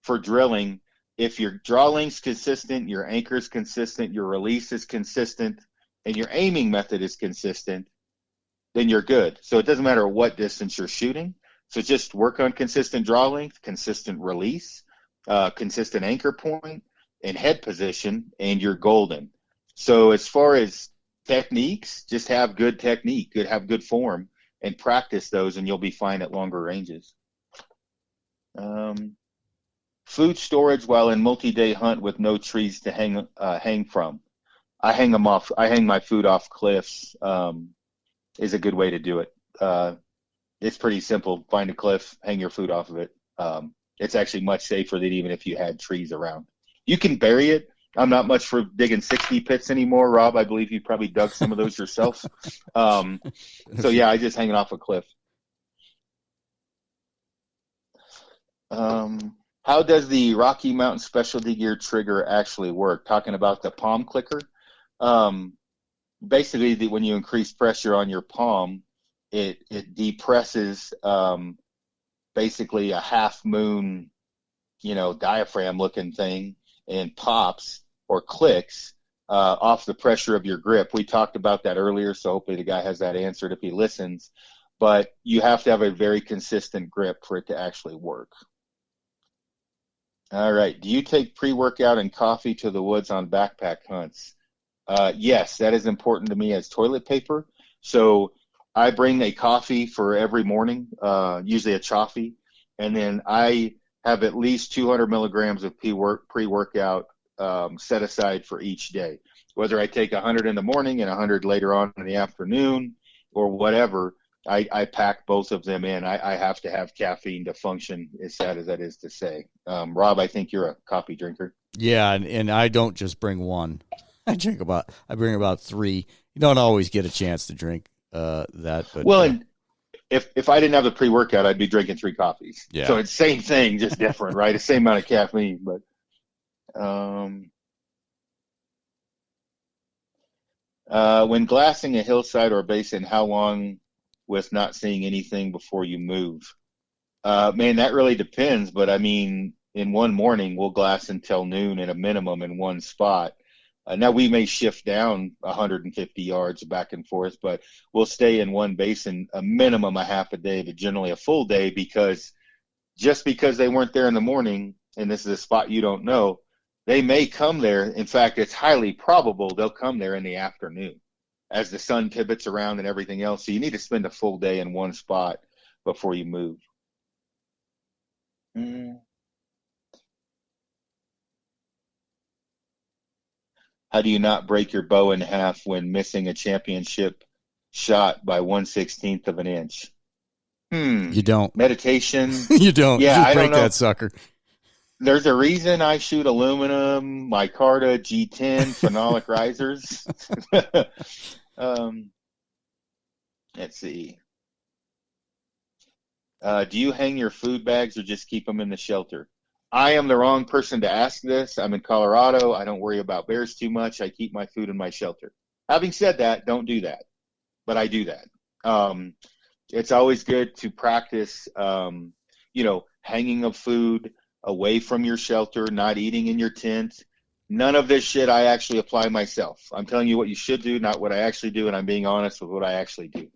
for drilling. If your draw length's consistent, your anchor's consistent, your release is consistent, and your aiming method is consistent, then you're good. So it doesn't matter what distance you're shooting. So just work on consistent draw length, consistent release, consistent anchor point, and head position, and you're golden. So as far as techniques, just have good technique, have good form, and practice those, and you'll be fine at longer ranges. Food storage while in multi-day hunt with no trees to hang from. I hang my food off cliffs. Is a good way to do it. It's pretty simple. Find a cliff, hang your food off of it. It's actually much safer than even if you had trees around. You can bury it. I'm not much for digging 60 pits anymore, Rob. I believe you probably dug some of those yourself. So yeah, I just hang it off a cliff. How does the Rocky Mountain Specialty Gear trigger actually work? Talking about the palm clicker. Basically, when you increase pressure on your palm, it depresses basically a half moon, diaphragm looking thing, and pops or clicks off the pressure of your grip. We talked about that earlier, so hopefully the guy has that answered if he listens. But you have to have a very consistent grip for it to actually work. All right. Do you take pre-workout and coffee to the woods on backpack hunts? Yes, that is important to me as toilet paper. So I bring a coffee for every morning, usually a choffee, and then I have at least 200 milligrams of pre-workout set aside for each day. Whether I take 100 in the morning and 100 later on in the afternoon or whatever, I pack both of them in. I have to have caffeine to function, as sad as that is to say. Rob, I think you're a coffee drinker. Yeah, and I don't just bring one. I bring about 3. You don't always get a chance to drink that. But, well, and if I didn't have the pre-workout, I'd be drinking 3 coffees. Yeah. So it's same thing, just different, right? The same amount of caffeine. But when glassing a hillside or basin, how long with not seeing anything before you move? Man, that really depends. But I mean, in one morning, we'll glass until noon at a minimum in one spot. Now we may shift down 150 yards back and forth, but we'll stay in one basin a minimum a half a day, but generally a full day, because just because they weren't there in the morning, and this is a spot you don't know, they may come there. In fact, it's highly probable they'll come there in the afternoon as the sun pivots around and everything else. So you need to spend a full day in one spot before you move. How do you not break your bow in half when missing a championship shot by 1/16 of an inch? You don't. Meditation. You don't. Yeah, just I break don't know. that sucker. There's a reason I shoot aluminum, micarta, G10, phenolic risers. Let's see. Do you hang your food bags or just keep them in the shelter? I am the wrong person to ask this. I'm in Colorado. I don't worry about bears too much. I keep my food in my shelter. Having said that, don't do that. But I do that. It's always good to practice, hanging of food away from your shelter, not eating in your tent. None of this shit I actually apply myself. I'm telling you what you should do, not what I actually do, and I'm being honest with what I actually do.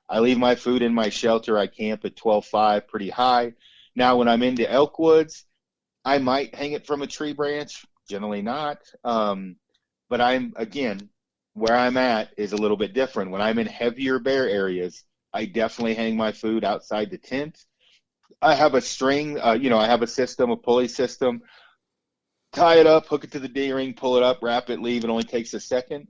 I leave my food in my shelter. I camp at 12.5, pretty high. Now, when I'm into elk woods, I might hang it from a tree branch, generally not. But where I'm at is a little bit different. When I'm in heavier bear areas, I definitely hang my food outside the tent. I have a string, I have a system, a pulley system. Tie it up, hook it to the D-ring, pull it up, wrap it, leave. It only takes a second.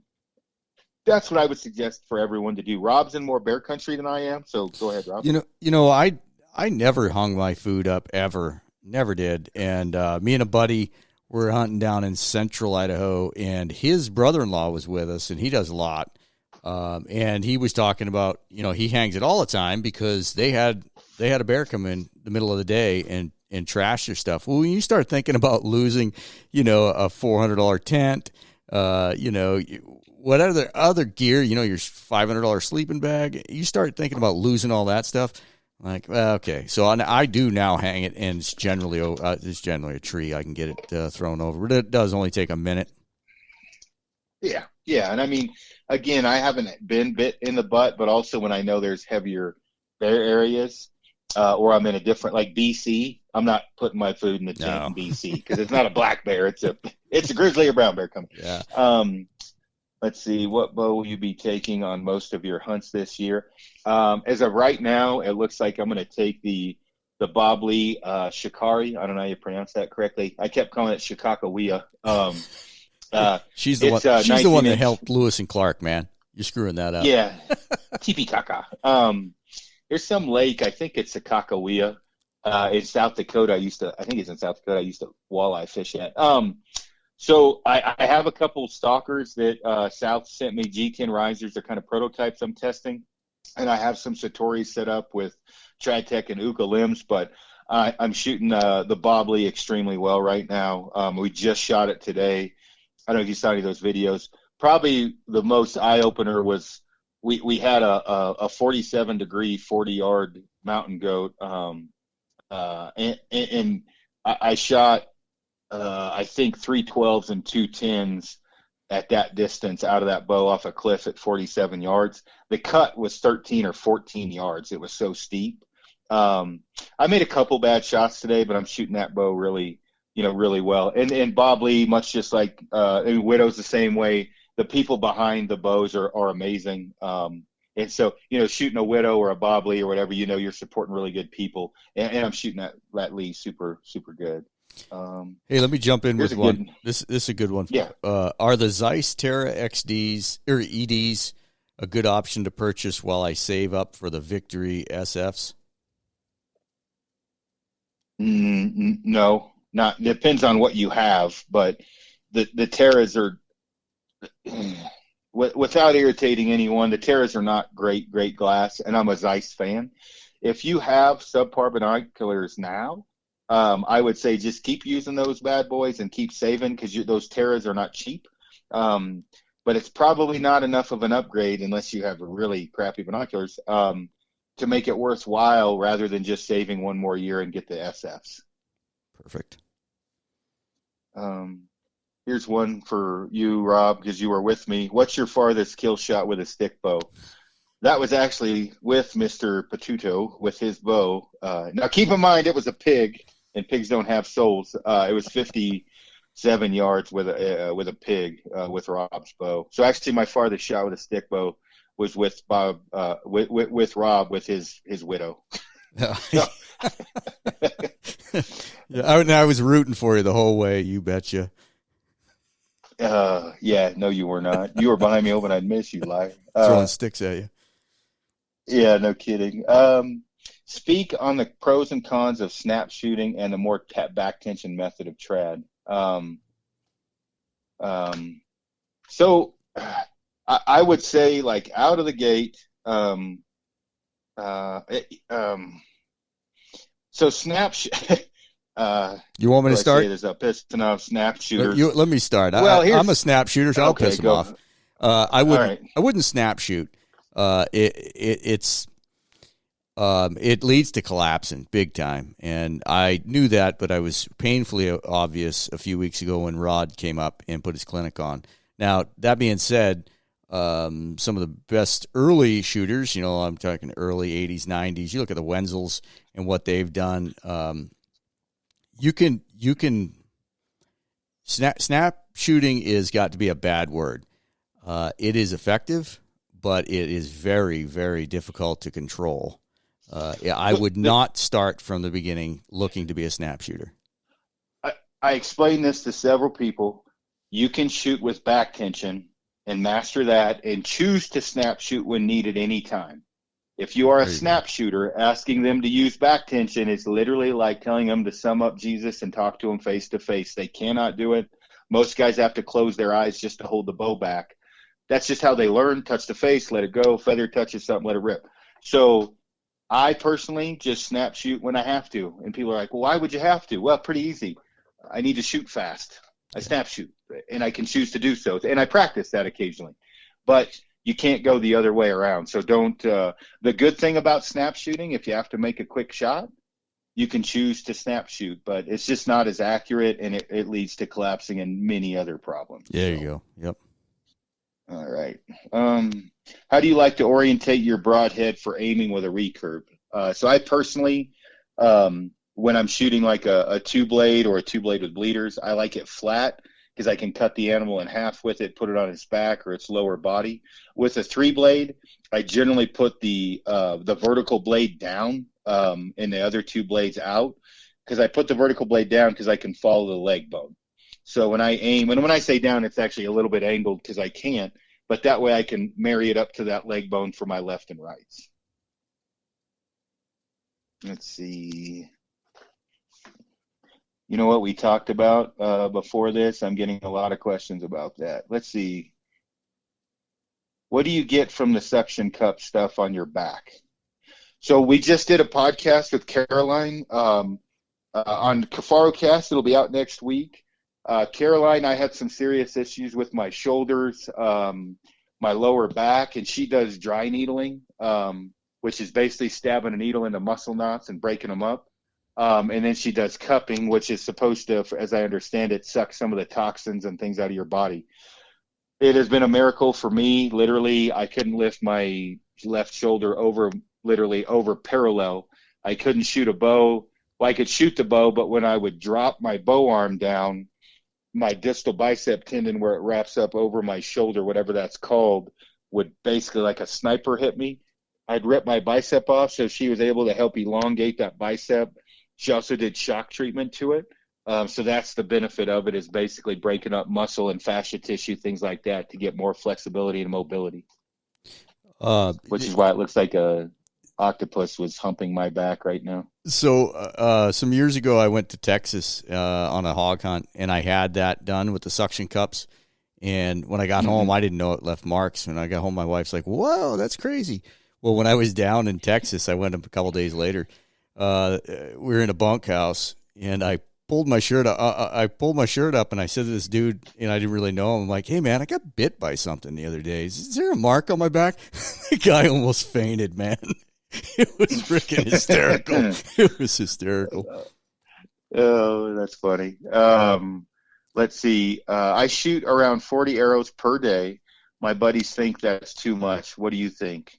That's what I would suggest for everyone to do. Rob's in more bear country than I am, so go ahead, Rob. I never hung my food up ever. Never did. And me and a buddy were hunting down in central Idaho, and his brother-in-law was with us, and he does a lot. And he was talking about, he hangs it all the time because they had a bear come in the middle of the day and trash their stuff. Well, when you start thinking about losing, a $400 tent, what other gear, your $500 sleeping bag, you start thinking about losing all that stuff. Like, okay, so I do now hang it, and it's generally a tree. I can get it thrown over, but it does only take a minute. Yeah, and I mean, again, I haven't been bit in the butt, but also when I know there's heavier bear areas, or I'm in a different, like BC, I'm not putting my food in the tent in BC because it's not a black bear; it's a grizzly or brown bear coming. Yeah. Let's see, what bow will you be taking on most of your hunts this year? As of right now, it looks like I'm going to take the Bobley Shikari. I don't know how you pronounce that correctly. I kept calling it Shikakawea. She's the one that helped Lewis and Clark, man. You're screwing that up. Yeah, Tipitaka. There's some lake, I think it's Sakakawea, in South Dakota. I think it's in South Dakota. I used to walleye fish at. So I have a couple stalkers that South sent me, G10 risers. They're kind of prototypes I'm testing. And I have some Satori set up with Tritech and Uka limbs, but I'm shooting the Bobley extremely well right now. We just shot it today. I don't know if you saw any of those videos. Probably the most eye-opener was we had a 47-degree, 40-yard mountain goat, and I shot, I think, 3 12s and 2 10s at that distance out of that bow off a cliff at 47 yards. The cut was 13 or 14 yards. It was so steep. I made a couple bad shots today, but I'm shooting that bow really, really well. And Bob Lee, much just like and Widow's the same way. The people behind the bows are amazing. And so, shooting a Widow or a Bob Lee or whatever, you're supporting really good people. And I'm shooting that Lee super, super good. Hey, let me jump in with one. This is a good one. Yeah. Are the Zeiss Terra XDs or EDs a good option to purchase while I save up for the Victory SFs? No, not. Depends on what you have, but the Terras are, without irritating anyone, the Terras are not great glass, and I'm a Zeiss fan. If you have subpar binoculars now, I would say just keep using those bad boys and keep saving, because those Terras are not cheap. But it's probably not enough of an upgrade unless you have really crappy binoculars to make it worthwhile, rather than just saving one more year and get the SFs. Perfect. Here's one for you, Rob, because you were with me. What's your farthest kill shot with a stick bow? That was actually with Mr. Patuto with his bow. Now, keep in mind, it was a pig, and pigs don't have souls. It was 57 yards with a pig with Rob's bow. So actually, my farthest shot with a stick bow was with Bob, with Rob with his Widow. I was rooting for you the whole way. You betcha. Yeah, no, you were not. You were behind me hoping I'd miss, you liar. Throwing sticks at you. Yeah, no kidding. Speak on the pros and cons of snap shooting and the more back tension method of trad. So I would say, like, out of the gate, so snap you want me to start? There's a piston off snap shooter. Let me start. Well, I'm a snap shooter, so I'll piss them off. I wouldn't snap shoot. It leads to collapsing big time, and I knew that, but I was painfully obvious a few weeks ago when Rod came up and put his clinic on. Now, that being said, some of the best early shooters, I'm talking early 80s, 90s, you look at the Wenzels and what they've done. You can snap shooting is got to be a bad word. It is effective, but it is very, very difficult to control. I would not start from the beginning looking to be a snap shooter. I explained this to several people. You can shoot with back tension and master that and choose to snap shoot when needed anytime. If you are a snap shooter, asking them to use back tension is literally like telling them to sum up Jesus and talk to him face to face. They cannot do it. Most guys have to close their eyes just to hold the bow back. That's just how they learn. Touch the face, let it go. Feather touches something, let it rip. So I personally just snap shoot when I have to. And people are like, well, why would you have to? Well, pretty easy. I need to shoot fast. I snap shoot, and I can choose to do so. And I practice that occasionally. But you can't go the other way around. So don't the good thing about snap shooting, if you have to make a quick shot, you can choose to snap shoot, but it's just not as accurate, and it leads to collapsing and many other problems. There you go. Yep. All right. How do you like to orientate your broadhead for aiming with a recurve? So I personally, when I'm shooting like a two-blade or a two-blade with bleeders, I like it flat because I can cut the animal in half with it, put it on its back or its lower body. With a three-blade, I generally put the vertical blade down and the other two blades out, because I put the vertical blade down because I can follow the leg bone. So when I aim, and when I say down, it's actually a little bit angled because I can't, but that way I can marry it up to that leg bone for my left and rights. Let's see. You know what we talked about before this? I'm getting a lot of questions about that. Let's see. What do you get from the suction cup stuff on your back? So we just did a podcast with Caroline on Kifaru Cast. It'll be out next week. Caroline, I had some serious issues with my shoulders, my lower back, and she does dry needling, which is basically stabbing a needle into muscle knots and breaking them up. And then she does cupping, which is supposed to, as I understand it, suck some of the toxins and things out of your body. it has been a miracle for me. Literally, I couldn't lift my left shoulder over parallel. I couldn't shoot a bow. Well, I could shoot the bow, but when I would drop my bow arm down, my distal bicep tendon where it wraps up over my shoulder, whatever that's called, would basically like a sniper hit me. I'd rip my bicep off, so she was able to help elongate that bicep. She also did shock treatment to it. So that's the benefit of it, is basically breaking up muscle and fascia tissue, things like that, to get more flexibility and mobility. Which is why it looks like a octopus was humping my back right now. So some years ago, I went to Texas on a hog hunt, and I had that done with the suction cups. And when I got home, I didn't know it left marks. When I got home, my wife's like, "Whoa, that's crazy." Well, when I was down in Texas, I went up a couple days later. We were in a bunkhouse, and I pulled my shirt up. I pulled my shirt up, and I said to this dude, and I didn't really know him. I'm like, "Hey, man, I got bit by something the other day. Is there a mark on my back?" The guy almost fainted, man. It was freaking hysterical. It was hysterical. Oh, that's funny. Let's see. I shoot around 40 arrows per day. My buddies think that's too much. What do you think?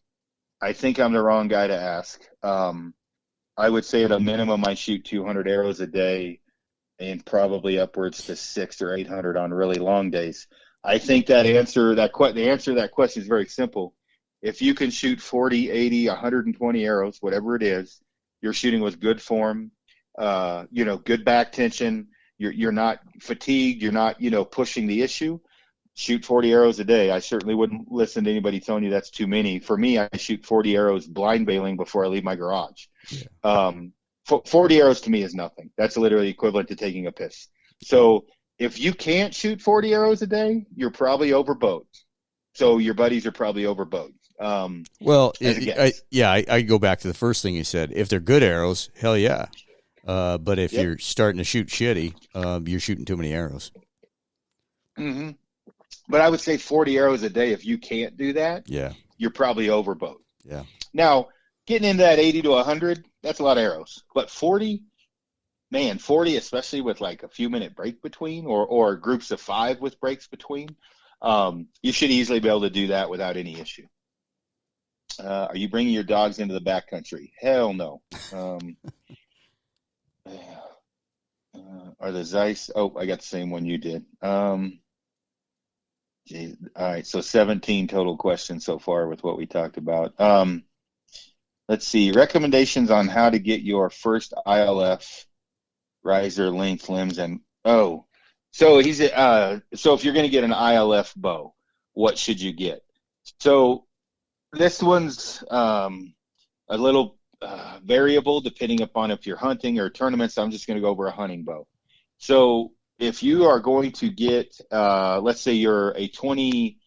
I think I'm the wrong guy to ask. I would say at a minimum I shoot 200 arrows a day, and probably upwards to 600 or 800 on really long days. I think the answer to that question is very simple. If you can shoot 40, 80, 120 arrows, whatever it is, you're shooting with good form, good back tension. You're not fatigued. You're not, pushing the issue. Shoot 40 arrows a day. I certainly wouldn't listen to anybody telling you that's too many. For me, I shoot 40 arrows blind bailing before I leave my garage. Yeah. 40 arrows to me is nothing. That's literally equivalent to taking a piss. So if you can't shoot 40 arrows a day, you're probably overbowed. So your buddies are probably overbowed. I go back to the first thing you said. If they're good arrows, hell yeah. But if you're starting to shoot shitty, you're shooting too many arrows. Mm-hmm. But I would say 40 arrows a day. If you can't do that, you're probably overbowed. Yeah. Now, getting into that 80 to 100, that's a lot of arrows. But 40, especially with like a few minute break between, or groups of 5 with breaks between, you should easily be able to do that without any issue. Are you bringing your dogs into the backcountry? Hell no. Are the Zeiss? Oh, I got the same one you did. All right, so 17 total questions so far with what we talked about. Let's see. Recommendations on how to get your first ILF riser, length, limbs, and so he's so if you're going to get an ILF bow, what should you get? So this one's a little variable depending upon if you're hunting or tournaments. I'm just going to go over a hunting bow. So if you are going to get, let's say you're a 20,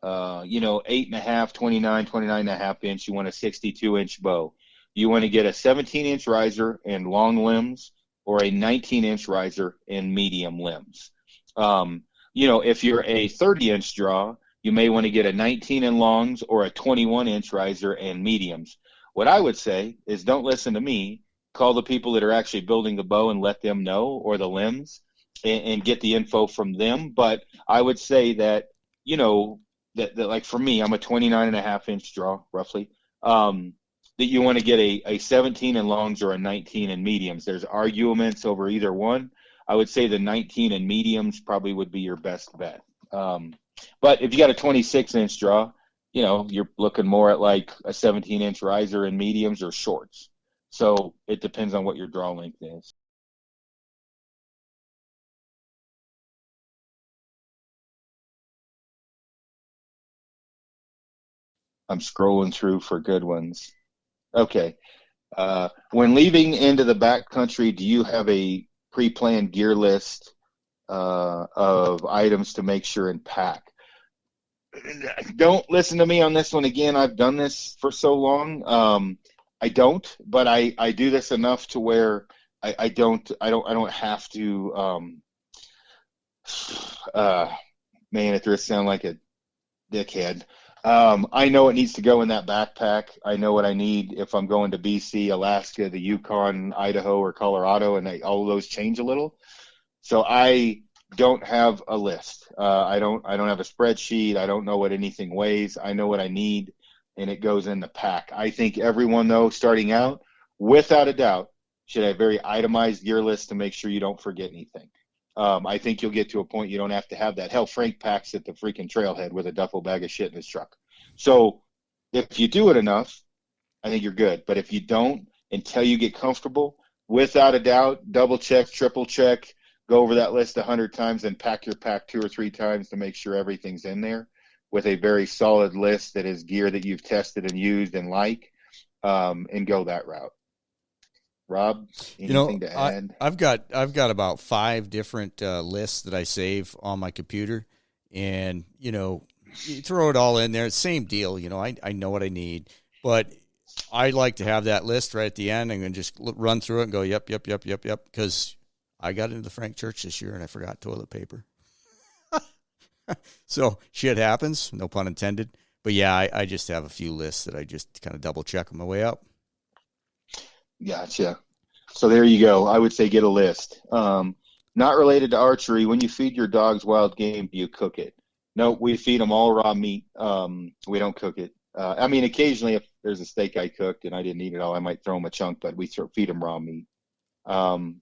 8.5, 29.5 inch, you want a 62-inch bow. You want to get a 17-inch riser and long limbs, or a 19-inch riser and medium limbs. If you're a 30-inch draw, you may want to get a 19 in longs or a 21-inch riser and mediums. What I would say is, don't listen to me. Call the people that are actually building the bow and let them know, or the limbs, and get the info from them. But I would say that, that like for me, I'm a 29.5-inch draw, roughly, that you want to get a 17 in longs or a 19 in mediums. There's arguments over either one. I would say the 19 in mediums probably would be your best bet. But if you got a 26-inch draw, you're looking more at like a 17-inch riser in mediums or shorts. So it depends on what your draw length is. I'm scrolling through for good ones. Okay. When leaving into the backcountry, do you have a pre-planned gear list of items to make sure and pack? Don't listen to me on this one again. I've done this for so long. I don't, but I do this enough to where I don't have to. Man, it does sound like a dickhead. I know it needs to go in that backpack. I know what I need if I'm going to BC, Alaska, the Yukon, Idaho, or Colorado, and all of those change a little. So I don't have a list. I don't have a spreadsheet. I don't know what anything weighs. I know what I need, and it goes in the pack. I think everyone, though, starting out, without a doubt, should have a very itemized gear list to make sure you don't forget anything. I think you'll get to a point you don't have to have that. Hell, Frank packs at the freaking trailhead with a duffel bag of shit in his truck. So if you do it enough, I think you're good. But if you don't, until you get comfortable, without a doubt, double check, triple check, go over that list 100 times, and pack your pack 2 or 3 times to make sure everything's in there with a very solid list that is gear that you've tested and used and like, and go that route. Rob, anything to add? I've got about 5 different lists that I save on my computer, and you throw it all in there. Same deal. I know what I need, but I like to have that list right at the end and then just run through it and go, yep, because I got into the Frank Church this year and I forgot toilet paper. So shit happens, no pun intended. But yeah, I just have a few lists that I just kind of double check on my way up. Gotcha. So there you go. I would say get a list. Not related to archery. When you feed your dogs wild game, do you cook it? No, we feed them all raw meat. We don't cook it. Occasionally if there's a steak I cooked and I didn't eat it all, I might throw them a chunk, but we feed them raw meat. All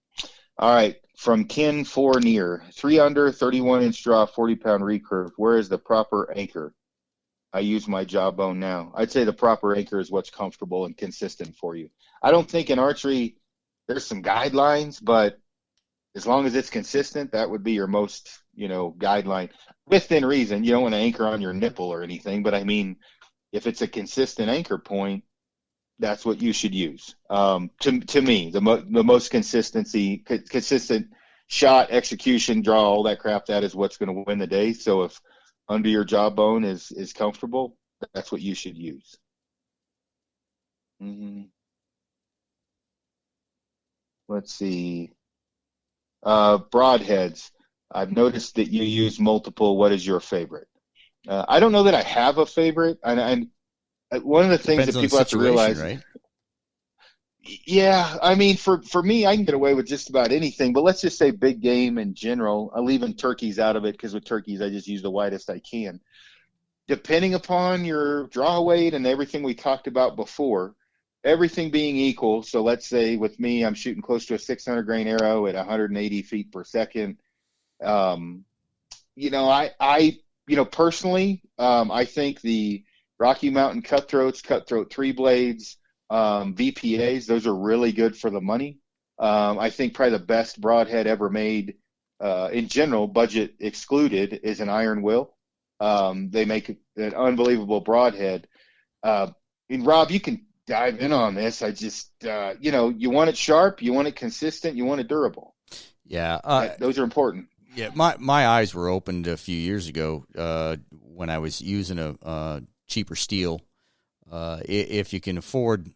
right. From Ken Fournier, 3 under, 31-inch draw, 40-pound recurve. Where is the proper anchor? I use my jawbone now. I'd say the proper anchor is what's comfortable and consistent for you. I don't think in archery there's some guidelines, but as long as it's consistent, that would be your most, guideline. Within reason, you don't want to anchor on your nipple or anything, but if it's a consistent anchor point, that's what you should use. To me, the most consistent shot, execution, draw, all that crap, that is what's going to win the day. So if under your jawbone is comfortable, that's what you should use. Mm-hmm. Let's see. Broadheads. I've noticed that you use multiple. What is your favorite? I don't know that I have a favorite. And one of the things that people have to realize, right? Yeah, for me, I can get away with just about anything. But let's just say big game in general. I'm leaving turkeys out of it because with turkeys, I just use the widest I can. Depending upon your draw weight and everything we talked about before, everything being equal. So let's say with me, I'm shooting close to a 600 grain arrow at 180 feet per second. Personally, I think the Rocky Mountain Cutthroat 3 blades, VPAs, those are really good for the money. I think probably the best broadhead ever made, in general, budget excluded, is an Iron Will. They make an unbelievable broadhead. And Rob, you can dive in on this. I just, you want it sharp, you want it consistent, you want it durable. Yeah. Those are important. Yeah. My eyes were opened a few years ago, when I was using a cheaper steel. If you can afford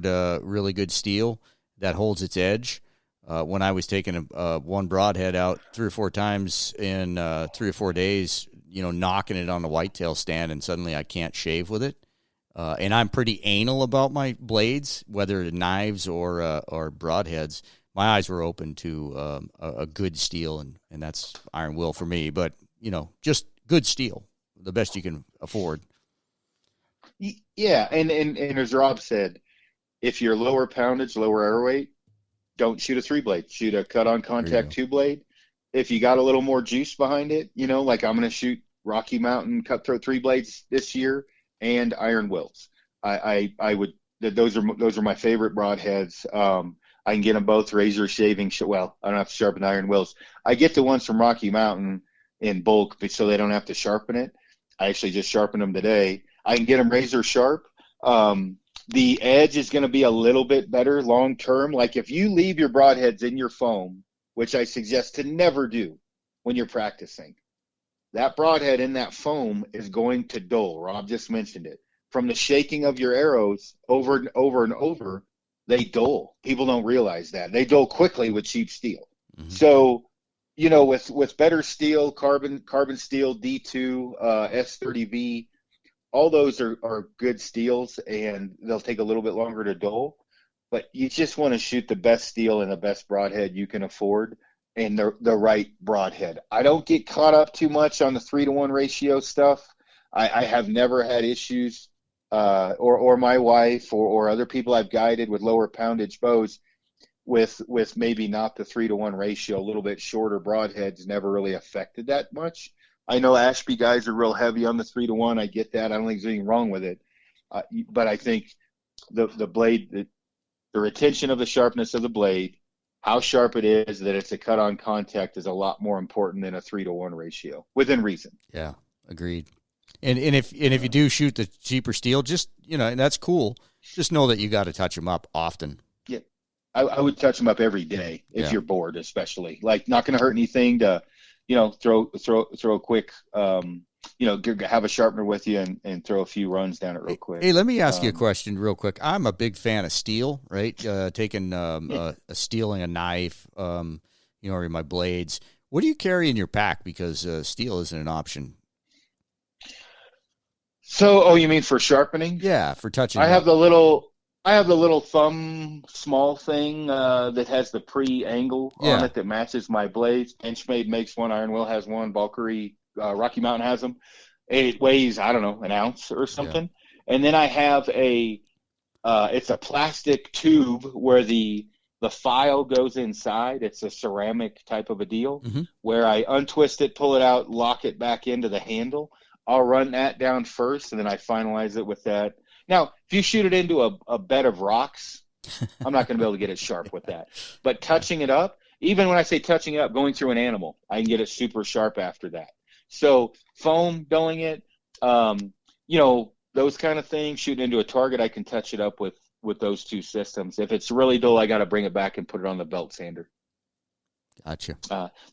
really good steel that holds its edge. When I was taking one broadhead out 3 or 4 times in 3 or 4 days, knocking it on the whitetail stand, and suddenly I can't shave with it. And I'm pretty anal about my blades, whether knives or broadheads. My eyes were open to a good steel, and that's Iron Will for me. But just good steel, the best you can afford. Yeah, and as Rob said, if you're lower poundage, lower air weight, don't shoot a 3-blade. Shoot a cut-on contact 2-blade. If you got a little more juice behind it, like I'm going to shoot Rocky Mountain Cutthroat 3 blades this year and Iron Wills. I would. Those are my favorite broadheads. I can get them both razor shaving. Well, I don't have to sharpen Iron Wills. I get the ones from Rocky Mountain in bulk, so they don't have to sharpen it. I actually just sharpened them today. I can get them razor sharp. The edge is going to be a little bit better long term. Like if you leave your broadheads in your foam, which I suggest to never do when you're practicing, that broadhead in that foam is going to dull. Rob just mentioned it. From the shaking of your arrows over and over and over, they dull. People don't realize that. They dull quickly with cheap steel. Mm-hmm. So, with better steel, carbon steel, D2, S30V, all those are good steels, and they'll take a little bit longer to dull. But you just want to shoot the best steel and the best broadhead you can afford. and the right broadhead. I don't get caught up too much on the 3-to-1 ratio stuff. I have never had issues, or my wife or other people I've guided with lower poundage bows with maybe not the 3-to-1 ratio. A little bit shorter broadheads never really affected that much. I know Ashby guys are real heavy on the 3-to-1. I get that. I don't think there's anything wrong with it, but I think the blade, the retention of the sharpness of the blade, how sharp it is, that it's a cut on contact, is a lot more important than a 3-to-1 ratio, within reason. Yeah, agreed. And if you do shoot the cheaper steel, just, and that's cool. Just know that you got to touch them up often. Yeah, I would touch them up every day if you're bored, especially. Like, not going to hurt anything to, throw a quick, have a sharpener with you and throw a few runs down it real quick. Hey, let me ask you a question real quick. I'm a big fan of steel, right? Taking a steel and a knife, or my blades. What do you carry in your pack? Because steel isn't an option. So, you mean for sharpening? Yeah, for touching. I have the little thumb small thing that has the pre-angle on it that matches my blades. Benchmade makes one. Iron Will has one. Valkyrie, Rocky Mountain has them. It weighs, I don't know, an ounce or something. Yeah. And then I have it's a plastic tube where the file goes inside. It's a ceramic type of a deal where I untwist it, pull it out, lock it back into the handle. I'll run that down first, and then I finalize it with that. Now, if you shoot it into a bed of rocks, I'm not going to be able to get it sharp with that. But touching it up, even when I say touching it up, going through an animal, I can get it super sharp after that. So foam, dulling it, those kind of things, shooting into a target, I can touch it up with those two systems. If it's really dull, I got to bring it back and put it on the belt sander. Gotcha.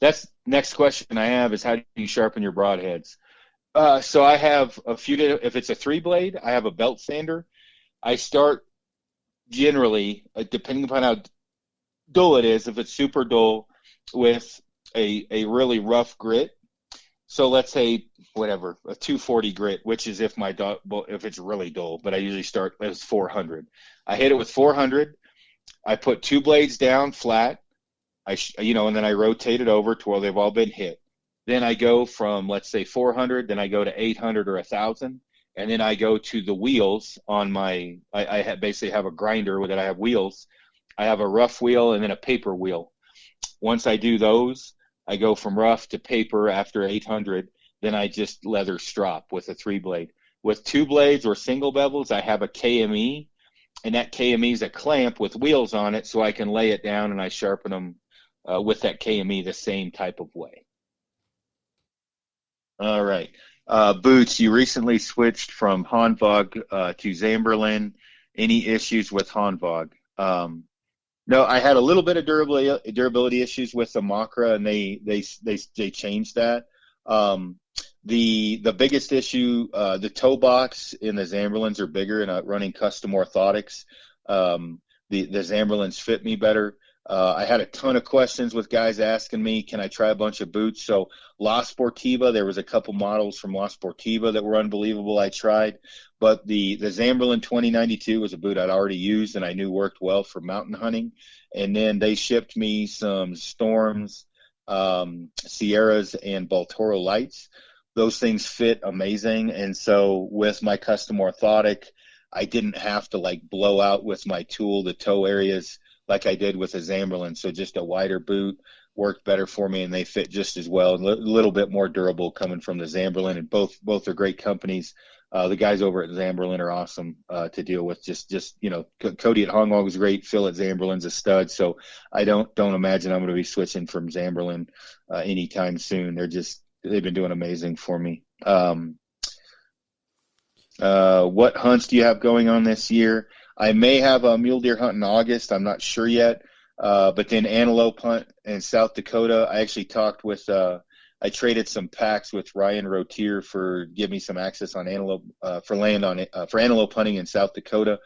That's next question I have is, how do you sharpen your broadheads? So I have a few. If it's a 3-blade, I have a belt sander. I start generally, depending upon how dull it is, if it's super dull, with a really rough grit. So let's say a 240 grit, which is if it's really dull. But I usually start as 400. I hit it with 400. I put 2 blades down flat. And then I rotate it over to where they've all been hit. Then I go from, let's say, 400, then I go to 800 or 1,000, and then I go to the wheels on I basically have a grinder that I have wheels. I have a rough wheel and then a paper wheel. Once I do those, I go from rough to paper after 800, then I just leather strop with a 3-blade. With 2 blades or single bevels, I have a KME, and that KME is a clamp with wheels on it, so I can lay it down and I sharpen them with that KME the same type of way. All right. Boots, you recently switched from Hanvog to Zamberlan. Any issues with Hanvog? No, I had a little bit of durability issues with the Makra, and they changed that. The biggest issue, the toe box in the Zamberlans are bigger, and running custom orthotics. The Zamberlans fit me better. I had a ton of questions with guys asking me, can I try a bunch of boots? So La Sportiva, there was a couple models from La Sportiva that were unbelievable I tried. But the Zamberlan 2092 was a boot I'd already used and I knew worked well for mountain hunting. And then they shipped me some Storms, Sierras, and Baltoro Lights. Those things fit amazing. And so with my custom orthotic, I didn't have to blow out with my tool the toe areas like I did with a Zamberlan. So just a wider boot worked better for me, and they fit just as well. A little bit more durable coming from the Zamberlan, and both are great companies. The guys over at Zamberlan are awesome to deal with. Just Cody at Hanwag is great. Phil at Zamberlan's a stud. So I don't imagine I'm going to be switching from Zamberlan anytime soon. They've been doing amazing for me. What hunts do you have going on this year? I may have a mule deer hunt in August. I'm not sure yet. But then antelope hunt in South Dakota. I actually talked with, I traded some packs with Ryan Rotier for give me some access on antelope, for land on it, for antelope hunting in South Dakota.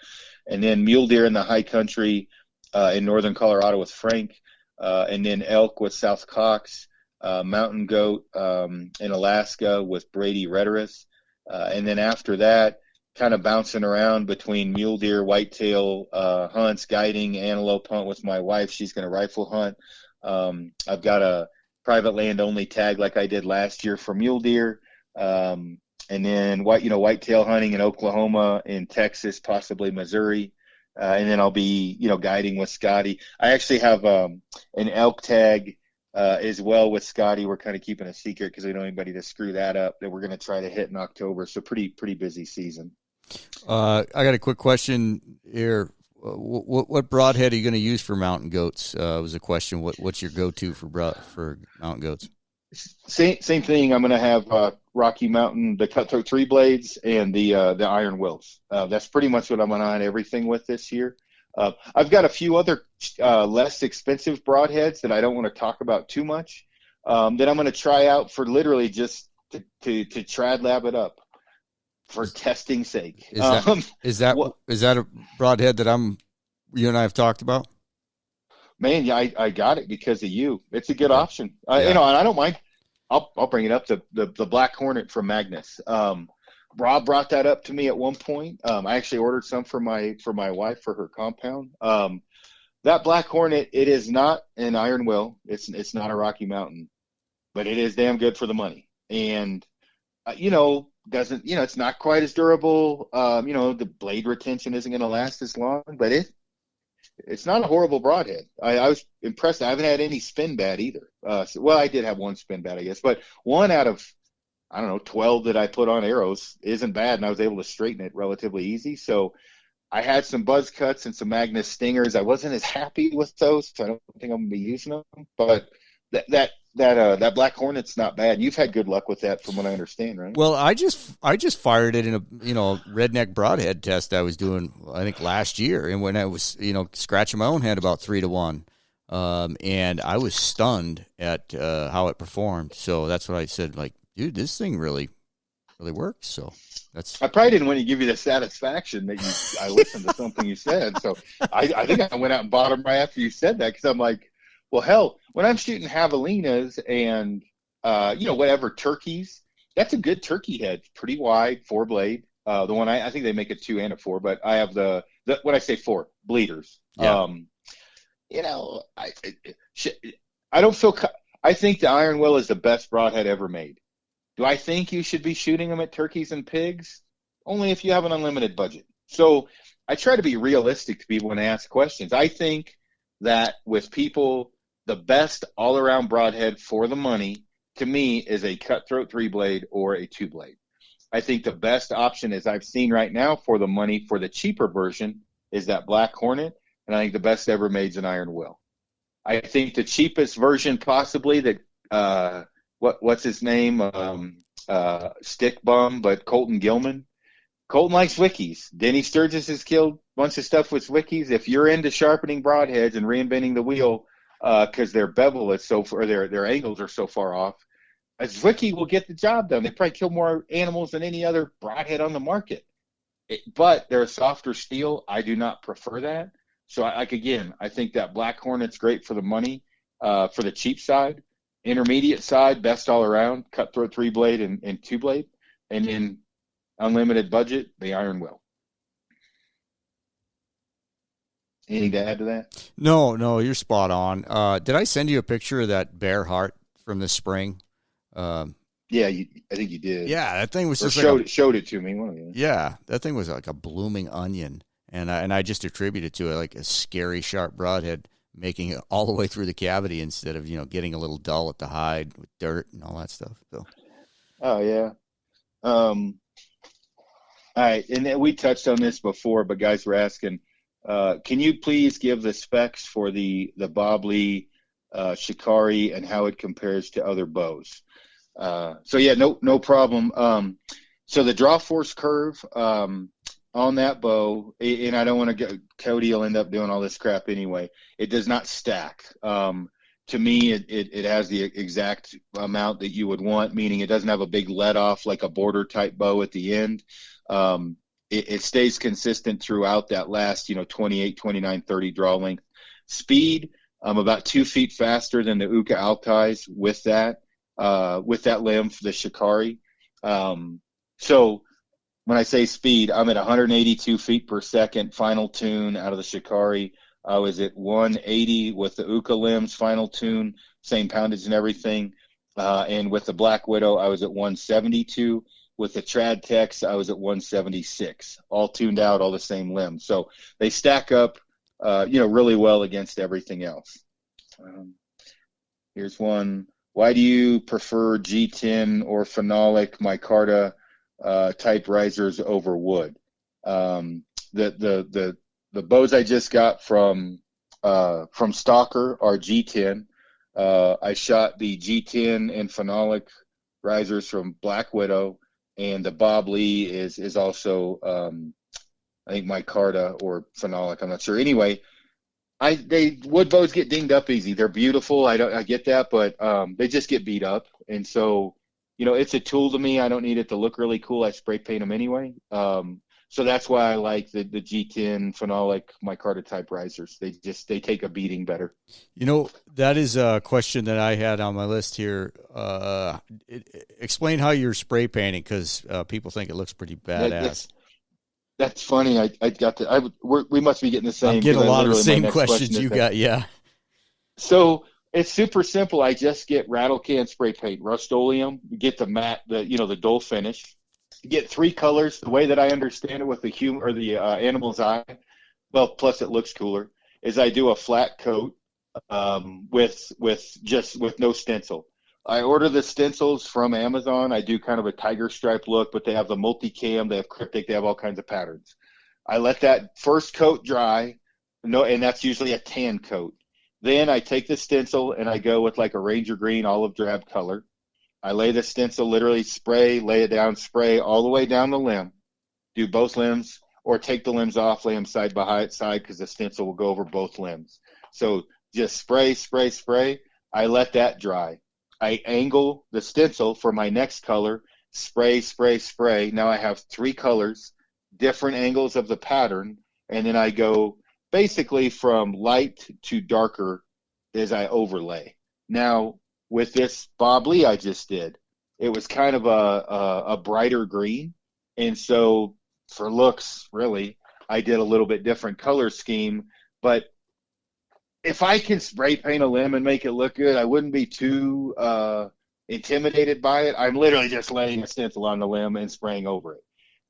And then mule deer in the high country in northern Colorado with Frank. And then elk with South Cox, mountain goat in Alaska with Brady Rederis. And then after that, kind of bouncing around between mule deer, whitetail hunts, guiding, antelope hunt with my wife. She's going to rifle hunt. I've got a private land only tag like I did last year for mule deer. And then whitetail hunting in Oklahoma, in Texas, possibly Missouri. And then I'll be, guiding with Scotty. I actually have an elk tag as well with Scotty. We're kind of keeping a secret because we don't want anybody to screw that up, that we're going to try to hit in October. So pretty busy season. I got a quick question here. What broadhead are you going to use for mountain goats? Was a question. What's your go-to for mountain goats? Same thing. I'm going to have Rocky Mountain, the cutthroat 3 blades, and the iron wills. That's pretty much what I'm going to hunt everything with this year. I've got a few other less expensive broadheads that I don't want to talk about too much, that I'm going to try out for literally just to trad lab it up for testing sake. Is that a broadhead that you and I have talked about? Man, yeah, I got it because of you. It's a good option. And I don't mind. I'll bring it up to the Black Hornet from Magnus. Rob brought that up to me at one point. I actually ordered some for my wife for her compound. That Black Hornet, it is not an iron will. It's not a Rocky Mountain, but it is damn good for the money. And it's not quite as durable. The blade retention isn't going to last as long, but it's not a horrible broadhead. I was impressed. I haven't had any spin bad either. I did have one spin bad, I guess, but one out of, 12 that I put on arrows isn't bad, and I was able to straighten it relatively easy. So I had some buzz cuts and some Magnus stingers. I wasn't as happy with those, so I don't think I'm going to be using them. But that Black Hornet's not bad. You've had good luck with that, from what I understand, right? Well, I just fired it in a redneck broadhead test I was doing, I think, last year, and when I was scratching my own head about 3 to 1, and I was stunned at how it performed. So that's what I said. Like, dude, this thing really works. So I probably didn't want to give you the satisfaction that I listened to something you said. So I think I went out and bought them right after you said that, because I'm like, well, hell, when I'm shooting javelinas and, whatever, turkeys, that's a good turkey head. Pretty wide, 4 blade. The one I think they make a 2 and a 4, but I have when I say 4, bleeders. Yeah. I don't feel, I think the iron will is the best broadhead ever made. Do I think you should be shooting them at turkeys and pigs? Only if you have an unlimited budget. So I try to be realistic to people when they ask questions. I think that with people, the best all-around broadhead for the money, to me, is a cutthroat 3-blade or a 2-blade. I think the best option, as I've seen right now for the money, for the cheaper version, is that Black Hornet, and I think the best ever made is an iron will. I think the cheapest version, possibly, that what's his name, stick bum, but Colton Gilman. Colton likes wikis. Denny Sturgis has killed a bunch of stuff with wikis. If you're into sharpening broadheads and reinventing the wheel, because their bevel is their angles are so far off, a Zwicky will get the job done. They probably kill more animals than any other broadhead on the market. But they're a softer steel. I do not prefer that. So I think that Black Hornet's great for the money, for the cheap side. Intermediate side, best all around, cutthroat 3-blade and 2-blade. And in unlimited budget, the iron will. Anything to add to that? No, you're spot on. Did I send you a picture of that bear heart from this spring? Yeah, I think you did. Yeah, that thing was just showed it to me. One of you. Yeah, that thing was like a blooming onion, and I just attributed to it like a scary sharp broadhead, making it all the way through the cavity instead of getting a little dull at the hide with dirt and all that stuff. So. Oh yeah. All right, and then we touched on this before, but guys were asking, can you please give the specs for the Bob Lee Shikari and how it compares to other bows? So yeah, no problem. So the draw force curve on that bow, and I don't want to go, Cody will end up doing all this crap anyway. It does not stack. To me, it has the exact amount that you would want, meaning it doesn't have a big let off like a border type bow at the end. It stays consistent throughout that last, 28, 29, 30 draw length. Speed, about 2 feet faster than the Uka Altais with that limb, the Shikari. So when I say speed, I'm at 182 feet per second final tune out of the Shikari. I was at 180 with the Uka limbs final tune, same poundage and everything. And with the Black Widow, I was at 172. With the Trad Tex, I was at 176, all tuned out, all the same limbs. So they stack up, really well against everything else. Here's one. Why do you prefer G10 or phenolic micarta type risers over wood? The bows I just got from Stalker are G10. I shot the G10 and phenolic risers from Black Widow, and the Bob Lee is also I think micarta or phenolic. I'm not sure. Anyway, wood bows get dinged up easy. They're beautiful. I get that, but they just get beat up. And so, it's a tool to me. I don't need it to look really cool. I spray paint them anyway. So that's why I like the G10 phenolic micarta type risers. They take a beating better. That is a question that I had on my list here. Explain how you're spray painting, because people think it looks pretty badass. That's funny. We must be getting the same. I'm getting a lot of the same questions you got. Yeah. So it's super simple. I just get rattle can spray paint, Rust-Oleum, get the matte, the dull finish. Get 3 colors. The way that I understand it with the human or the animal's eye, well, plus it looks cooler, is I do a flat coat with no stencil. I order the stencils from Amazon. I do kind of a tiger stripe look, but they have the multicam, they have cryptic, they have all kinds of patterns. I let that first coat dry, and that's usually a tan coat. Then I take the stencil and I go with like a Ranger green, olive drab color. I lay the stencil, literally spray, lay it down, spray all the way down the limb. Do both limbs, or take the limbs off, lay them side by side, because the stencil will go over both limbs. So just spray, spray, spray. I let that dry. I angle the stencil for my next color, spray, spray, spray. Now I have 3 colors, different angles of the pattern, and then I go basically from light to darker as I overlay. Now, with this Bob Lee I just did, it was kind of a brighter green, and so for looks, really, I did a little bit different color scheme. But if I can spray paint a limb and make it look good, I wouldn't be too intimidated by it. I'm literally just laying a stencil on the limb and spraying over it.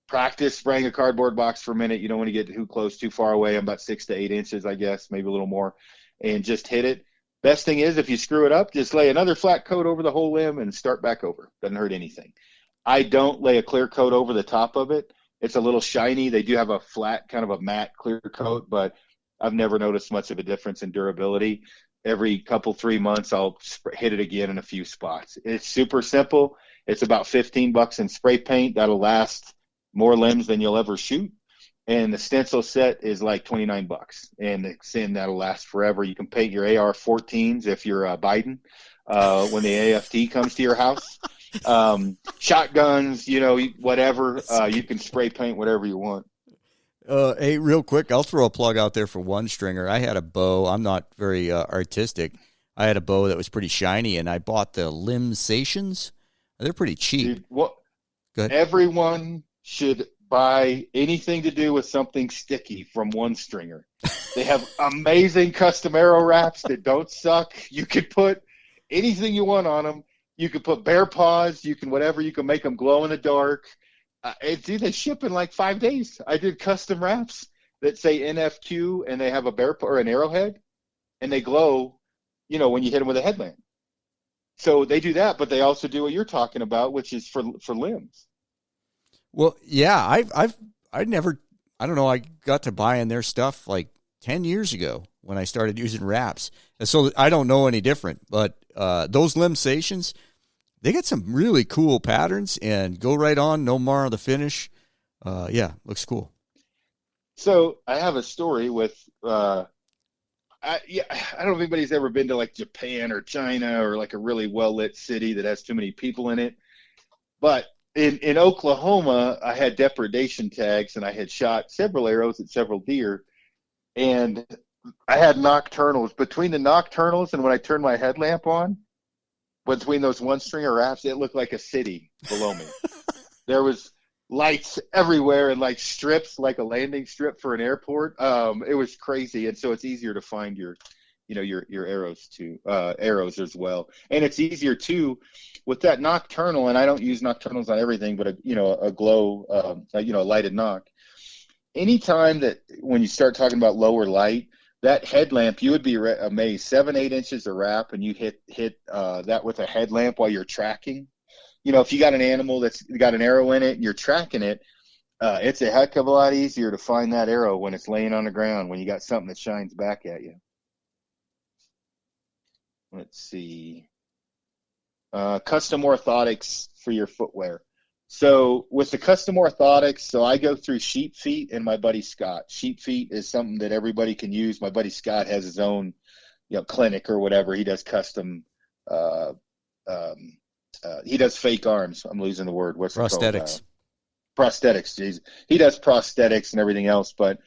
Practice spraying a cardboard box for a minute. You don't want to get too close, too far away. I'm about 6 to 8 inches, I guess, maybe a little more, and just hit it. Best thing is, if you screw it up, just lay another flat coat over the whole limb and start back over. Doesn't hurt anything. I don't lay a clear coat over the top of it. It's a little shiny. They do have a flat, kind of a matte clear coat, but I've never noticed much of a difference in durability. Every 3 months, I'll hit it again in a few spots. It's super simple. It's about $15 in spray paint. That'll last more limbs than you'll ever shoot. And the stencil set is like $29, and that'll last forever. You can paint your AR-14s if you're Biden when the AFT comes to your house. Shotguns, whatever. You can spray paint whatever you want. Hey, real quick, I'll throw a plug out there for one stringer. I had a bow. I'm not very artistic. I had a bow that was pretty shiny, and I bought the Limsations. They're pretty cheap. Dude, everyone should buy anything to do with something sticky from One Stringer. They have amazing custom arrow wraps that don't suck. You could put anything you want on them. You could put bear paws. You can whatever. You can make them glow in the dark. They ship in like 5 days. I did custom wraps that say NFQ, and they have a bear paw or an arrowhead, and they glow, when you hit them with a headlamp. So they do that, but they also do what you're talking about, which is for limbs. Well, yeah, I got to buying their stuff like 10 years ago when I started using wraps. And so I don't know any different, but those Limsations, they got some really cool patterns and go right on, no mar on the finish. Looks cool. So I have a story with, I don't know if anybody's ever been to like Japan or China or like a really well-lit city that has too many people in it. But in Oklahoma, I had depredation tags, and I had shot several arrows at several deer, and I had nocturnals. Between the nocturnals and when I turned my headlamp on, between those one-stringer wraps, it looked like a city below me. There was lights everywhere and like strips, like a landing strip for an airport. It was crazy. And so it's easier to find your arrows arrows as well. And it's easier too with that nocturnal. And I don't use nocturnals on everything, but a glow, a lighted nock. Anytime that when you start talking about lower light, that headlamp, you would be amazed. 7-8 inches of wrap, and you hit that with a headlamp while you're tracking. If you got an animal that's got an arrow in it and you're tracking it, it's a heck of a lot easier to find that arrow when it's laying on the ground, when you got something that shines back at you. Let's see. Custom orthotics for your footwear. So with the custom orthotics, I go through Sheep Feet and my buddy Scott. Sheep Feet is something that everybody can use. My buddy Scott has his own, clinic or whatever. He does custom. He does fake arms. I'm losing the word. What's prosthetics? It called? Prosthetics. Geez. He does prosthetics and everything else. But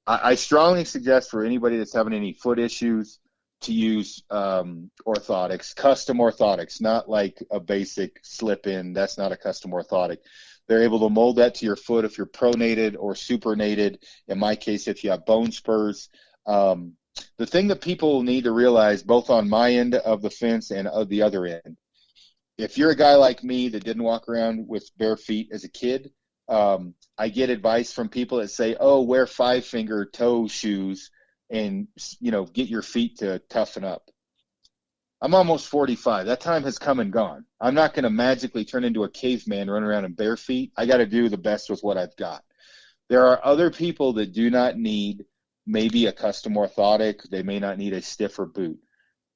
I strongly suggest for anybody that's having any foot issues to use orthotics, custom orthotics, not like a basic slip-in. That's not a custom orthotic. They're able to mold that to your foot if you're pronated or supernated. In my case, if you have bone spurs. The thing that people need to realize, both on my end of the fence and of the other end, if you're a guy like me that didn't walk around with bare feet as a kid, I get advice from people that say, wear 5-finger toe shoes and, get your feet to toughen up. I'm almost 45. That time has come and gone. I'm not going to magically turn into a caveman running around in bare feet. I got to do the best with what I've got. There are other people that do not need maybe a custom orthotic. They may not need a stiffer boot.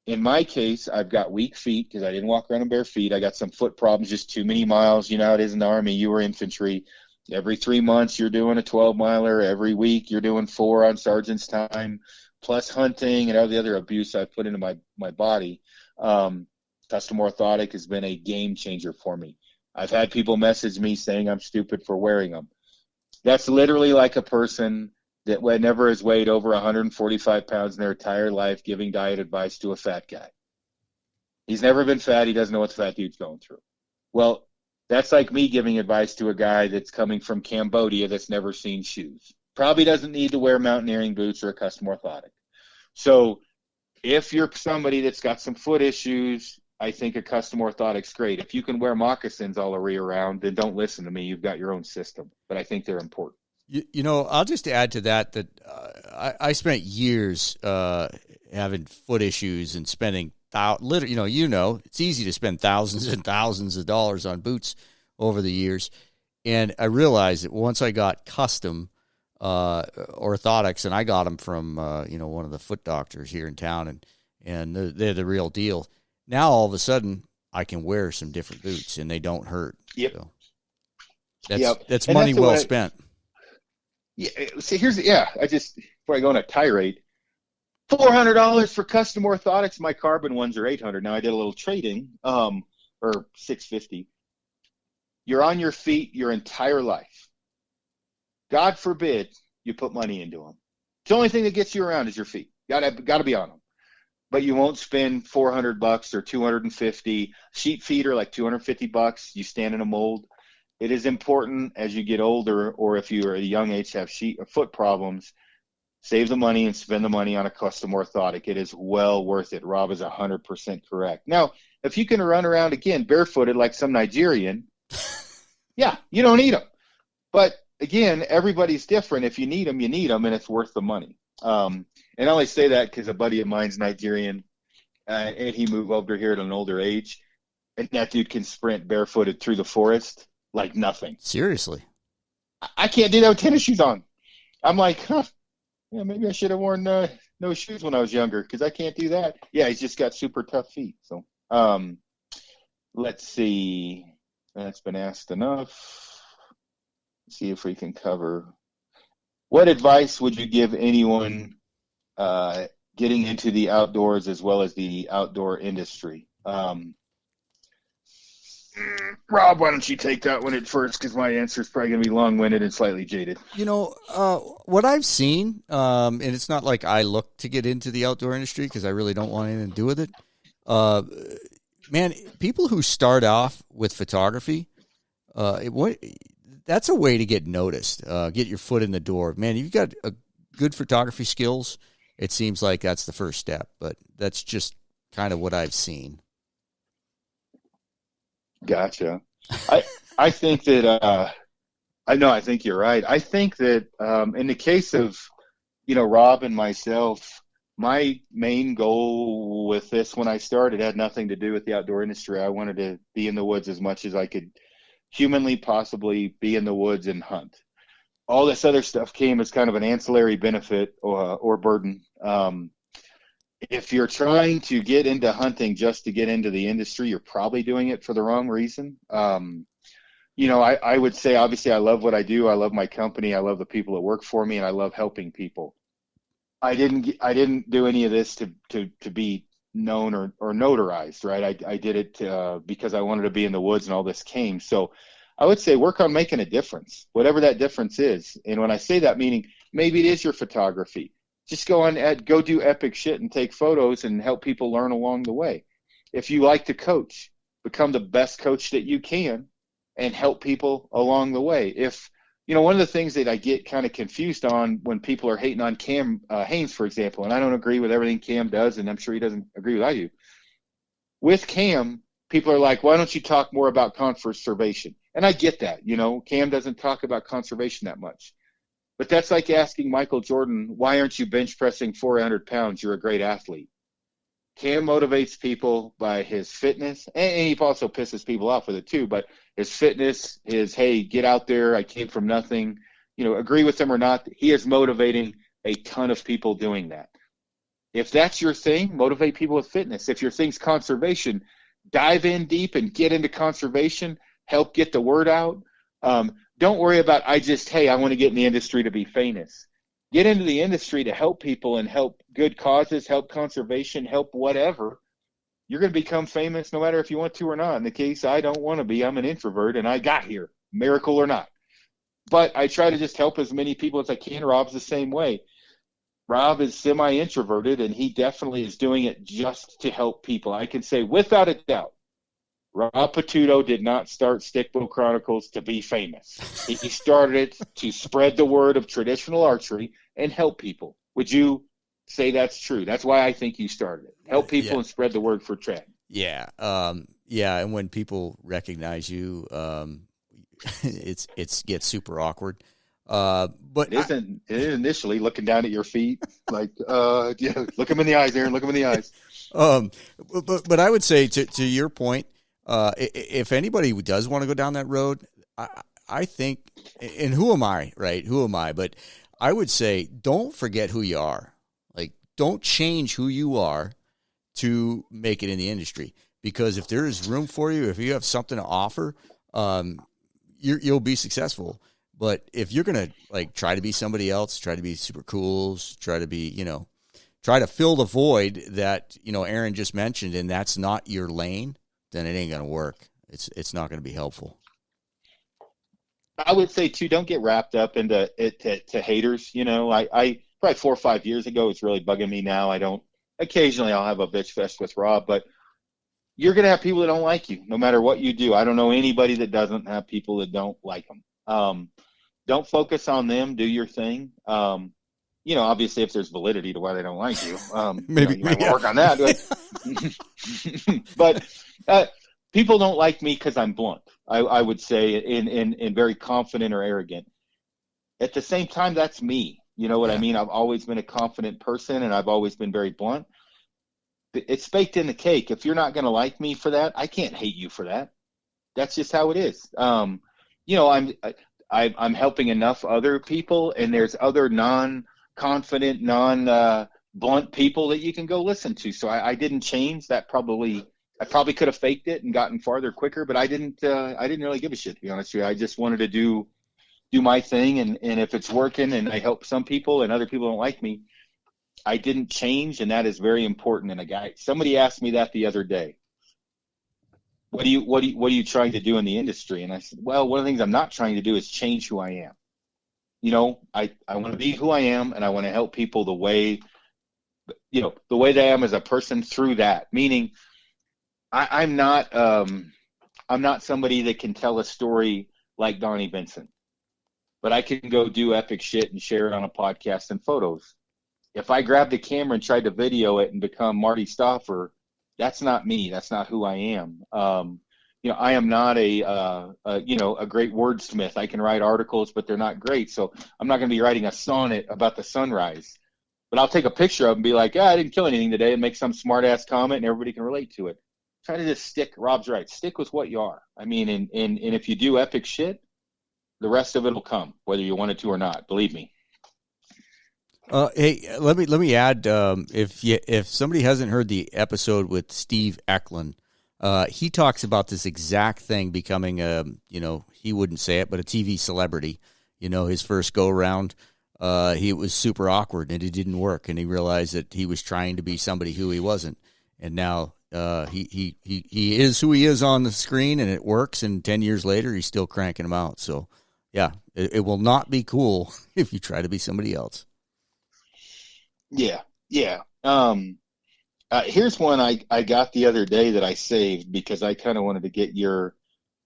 In my case, I've got weak feet because I didn't walk around in bare feet. I got some foot problems, just too many miles. You know how it is in the Army. You were infantry. Every 3 months, you're doing a 12-miler. Every week, you're doing 4 on sergeant's time, plus hunting and all the other abuse I've put into my body. Custom orthotic has been a game changer for me. I've had people message me saying I'm stupid for wearing them. That's literally like a person that never has weighed over 145 pounds in their entire life giving diet advice to a fat guy. He's never been fat. He doesn't know what the fat dude's going through. Well, that's like me giving advice to a guy that's coming from Cambodia that's never seen shoes. Probably doesn't need to wear mountaineering boots or a custom orthotic. So if you're somebody that's got some foot issues, I think a custom orthotic's great. If you can wear moccasins all the way around, then don't listen to me. You've got your own system. But I think they're important. I'll just add to that I spent years having foot issues and spending it's easy to spend thousands and thousands of dollars on boots over the years. And I realized that once I got custom orthotics, and I got them from one of the foot doctors here in town, and they're the real deal. Now all of a sudden I can wear some different boots and they don't hurt. Yep. So that's money well spent. Yeah. See, before I go on a tirade, $400 for custom orthotics. My carbon ones are $800. Now I did a little trading, or $650. You're on your feet your entire life. God forbid you put money into them. The only thing that gets you around is your feet. Got to be on them. But you won't spend $400 or $250. Sheep feet are like $250. You stand in a mold. It is important as you get older, or if you are at a young age have foot problems, save the money and spend the money on a custom orthotic. It is well worth it. Rob is 100% correct. Now, if you can run around again barefooted like some Nigerian, yeah, you don't need them. But again, everybody's different. If you need them, and it's worth the money. And I only say that because a buddy of mine's Nigerian, and he moved over here at an older age, and that dude can sprint barefooted through the forest like nothing. Seriously? I can't do that with tennis shoes on. I'm like, yeah, maybe I should have worn no shoes when I was younger because I can't do that. Yeah, he's just got super tough feet. So let's see. That's been asked enough. Let's see if we can cover. What advice would you give anyone getting into the outdoors as well as the outdoor industry? Rob, why don't you take that one at first, because my answer is probably going to be long-winded and slightly jaded. What I've seen, and it's not like I look to get into the outdoor industry because I really don't want anything to do with it. Man, people who start off with photography, that's a way to get noticed, get your foot in the door. Man, you've got a good photography skills. It seems like that's the first step, but that's just kind of what I've seen. Gotcha. I think that, I think you're right. I think that, in the case of, Rob and myself, my main goal with this when I started had nothing to do with the outdoor industry. I wanted to be in the woods as much as I could humanly possibly be in the woods and hunt. All this other stuff came as kind of an ancillary benefit or burden. If you're trying to get into hunting just to get into the industry, you're probably doing it for the wrong reason. I would say, obviously, I love what I do. I love my company. I love the people that work for me, and I love helping people. I didn't do any of this to be known or notarized, right? I did it because I wanted to be in the woods, and all this came. So I would say work on making a difference, whatever that difference is. And when I say that, meaning maybe it is your photography. Just go do epic shit and take photos and help people learn along the way. If you like to coach, become the best coach that you can and help people along the way. If, one of the things that I get kind of confused on when people are hating on Cam Haynes, for example, and I don't agree with everything Cam does, and I'm sure he doesn't agree with I do. With Cam, people are like, why don't you talk more about conservation? And I get that, Cam doesn't talk about conservation that much. But that's like asking Michael Jordan, why aren't you bench pressing 400 pounds? You're a great athlete. Cam motivates people by his fitness, and he also pisses people off with it too, but his fitness, hey, get out there, I came from nothing, agree with him or not, he is motivating a ton of people doing that. If that's your thing, motivate people with fitness. If your thing's conservation, dive in deep and get into conservation, help get the word out. Don't worry about, I want to get in the industry to be famous. Get into the industry to help people and help good causes, help conservation, help whatever. You're going to become famous no matter if you want to or not. In the case I don't want to be, I'm an introvert and I got here, miracle or not. But I try to just help as many people as I can. Rob's the same way. Rob is semi-introverted and he definitely is doing it just to help people. I can say without a doubt, Rob Patuto did not start Stickbow Chronicles to be famous. He started it to spread the word of traditional archery and help people. Would you say that's true? That's why I think you started it. Help people and spread the word for trad. Yeah. And when people recognize you, it gets super awkward. But it is initially looking down at your feet, like, look him in the eyes, Aaron, look him in the eyes. But I would say to your point, if anybody does want to go down that road, I think, and who am I, right? Who am I? But I would say, don't forget who you are. Like, don't change who you are to make it in the industry. Because if there is room for you, if you have something to offer, you'll be successful. But if you're going to try to be somebody else, try to be super cool, try to be, try to fill the void that, Aaron just mentioned, and that's not your lane, then it ain't going to work. It's not going to be helpful. I would say too, don't get wrapped up into it to haters. I probably 4 or 5 years ago, it's really bugging me now. Occasionally I'll have a bitch fest with Rob, but you're going to have people that don't like you no matter what you do. I don't know anybody that doesn't have people that don't like them. Don't focus on them. Do your thing. Obviously if there's validity to why they don't like you, maybe you might work on that. But people don't like me because I'm blunt. I would say in very confident or arrogant. At the same time, that's me. You know what I mean? I've always been a confident person and I've always been very blunt. It's baked in the cake. If you're not going to like me for that, I can't hate you for that. That's just how it is. I'm helping enough other people, and there's other non-confident, non-blunt people that you can go listen to. So I didn't change that. I probably could have faked it and gotten farther quicker, but I didn't really give a shit, to be honest with you. I just wanted to do my thing, and if it's working and I help some people and other people don't like me, I didn't change, and that is very important. And somebody asked me that the other day. What are you trying to do in the industry? And I said, well, one of the things I'm not trying to do is change who I am. I want to be who I am, and I want to help people the way that I am as a person through that. Meaning, I'm not somebody that can tell a story like Donnie Benson. but I can go do epic shit and share it on a podcast and photos. If I grabbed a camera and tried to video it and become Marty Stauffer, that's not me. That's not who I am. I am not a great wordsmith. I can write articles, but they're not great. So I'm not going to be writing a sonnet about the sunrise. But I'll take a picture of it and be like, I didn't kill anything today, and make some smart ass comment, and everybody can relate to it. Try to just stick. Rob's right. Stick with what you are. I mean, and if you do epic shit, the rest of it will come, whether you want it to or not. Believe me. Hey, let me add. If somebody hasn't heard the episode with Steve Eklund, he talks about this exact thing becoming he wouldn't say it, but a TV celebrity. His first go around, he was super awkward and it didn't work, and he realized that he was trying to be somebody who he wasn't, and now he is who he is on the screen, and it works. And 10 years later, he's still cranking them out. So, yeah, it will not be cool if you try to be somebody else. Yeah. Here's one I got the other day that I saved because I kind of wanted to get your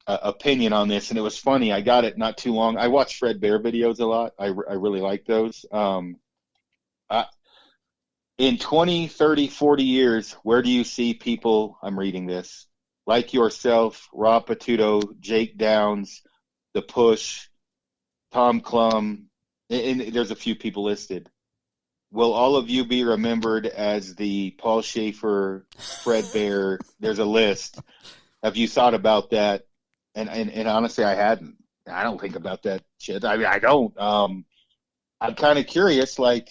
opinion on this. And it was funny. I got it not too long. I watch Fred Bear videos a lot. I really like those. In 20, 30, 40 years, where do you see people, I'm reading this, like yourself, Rob Patuto, Jake Downs, The Push, Tom Clum, and there's a few people listed. Will all of you be remembered as the Paul Schaefer, Fred Bear? There's a list. Have you thought about that? And honestly, I hadn't. I don't think about that shit. I mean, I don't. I'm kind of curious, like,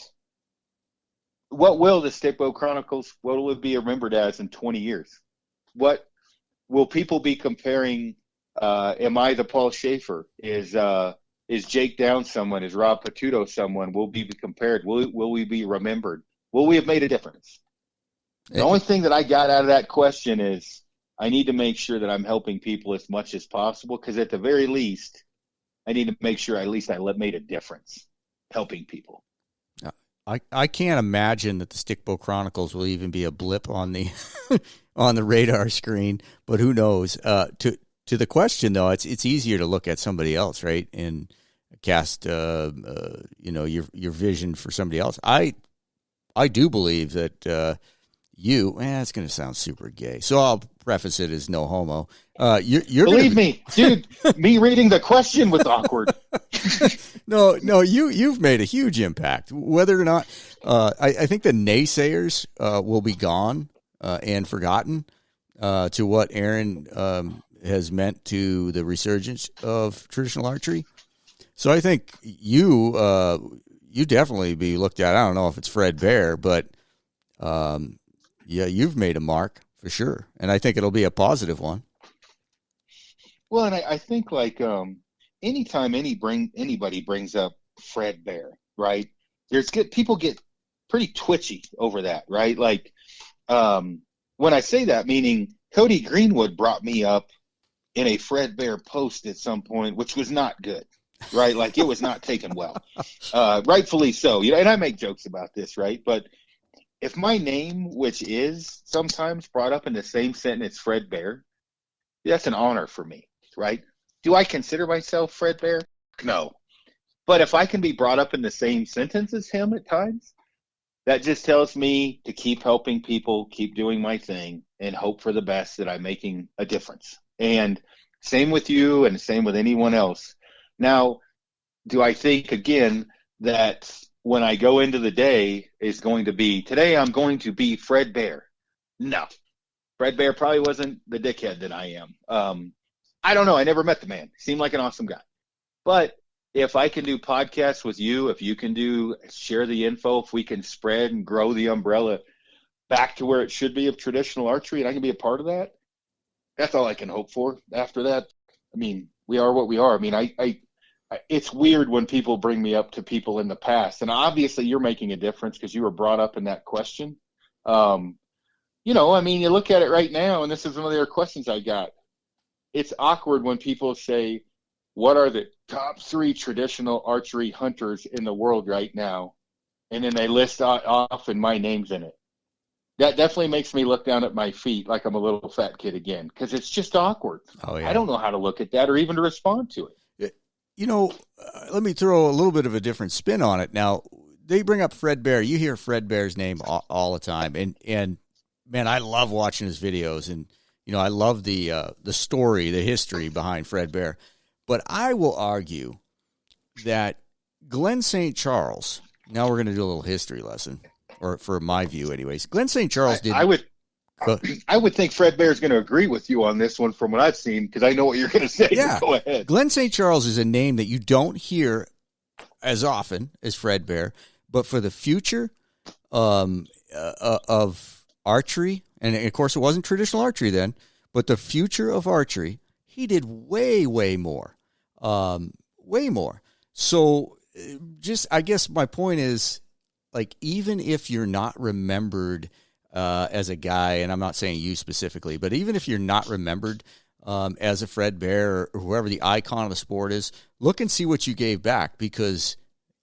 what will the Stickbow Chronicles, what will it be remembered as in 20 years? What will people be comparing? Am I the Paul Schaefer? Is Jake Downs someone? Is Rob Patuto someone? Will we be compared? Will we be remembered? Will we have made a difference? The only thing that I got out of that question is I need to make sure that I'm helping people as much as possible, because at the very least, I need to make sure at least I made a difference helping people. I can't imagine that the Stickbow Chronicles will even be a blip on the on the radar screen, but who knows? To the question though, it's easier to look at somebody else, right, and cast your vision for somebody else. I do believe that it's going to sound super gay, so I'll preface it as no homo. You're believe me, dude. Me reading the question was awkward. No, you've made a huge impact. Whether or not, I think the naysayers will be gone and forgotten to what Aron has meant to the resurgence of traditional archery. So I think you definitely be looked at. I don't know if it's Fred Bear, but you've made a mark for sure, and I think it'll be a positive one. Well, and I think like anytime anybody brings up Fred Bear, right? People get pretty twitchy over that, right? Like when I say that, meaning Cody Greenwood brought me up in a Fred Bear post at some point, which was not good, right? Like it was not taken well, rightfully so. And I make jokes about this, right? But if my name, which is sometimes brought up in the same sentence, Fred Bear, that's an honor for me, right? Do I consider myself Fred Bear? No. But if I can be brought up in the same sentence as him at times, that just tells me to keep helping people, keep doing my thing, and hope for the best that I'm making a difference. And same with you and same with anyone else. Now, do I think, again, that when I go into the day is going to be, today I'm going to be Fred Bear? No. Fred Bear probably wasn't the dickhead that I am. I don't know. I never met the man. He seemed like an awesome guy. But if I can do podcasts with you, if you can share the info, if we can spread and grow the umbrella back to where it should be of traditional archery, and I can be a part of that, that's all I can hope for. After that, I mean, we are what we are. I mean, it's weird when people bring me up to people in the past, and obviously you're making a difference because you were brought up in that question. I mean, you look at it right now, and this is one of the other questions I got. It's awkward when people say, what are the top 3 traditional archery hunters in the world right now? And then they list off and my name's in it. That definitely makes me look down at my feet like I'm a little fat kid again, because it's just awkward. Oh, yeah. I don't know how to look at that or even to respond to it. let me throw a little bit of a different spin on it. Now, they bring up Fred Bear. You hear Fred Bear's name all the time, and man, I love watching his videos, and I love the story, the history behind Fred Bear. But I will argue that Glenn St. Charles. Now we're going to do a little history lesson, or for my view, anyways. Glenn St. Charles did. I would think Fred Bear is going to agree with you on this one from what I've seen, because I know what you're going to say. Yeah. Go ahead. Glenn St. Charles is a name that you don't hear as often as Fred Bear, but for the future of archery, and of course it wasn't traditional archery then, but the future of archery, he did way, way more. Way more. So I guess my point is, like, even if you're not remembered as a guy, and I'm not saying you specifically, but even if you're not remembered as a Fred Bear or whoever the icon of the sport is, look and see what you gave back, because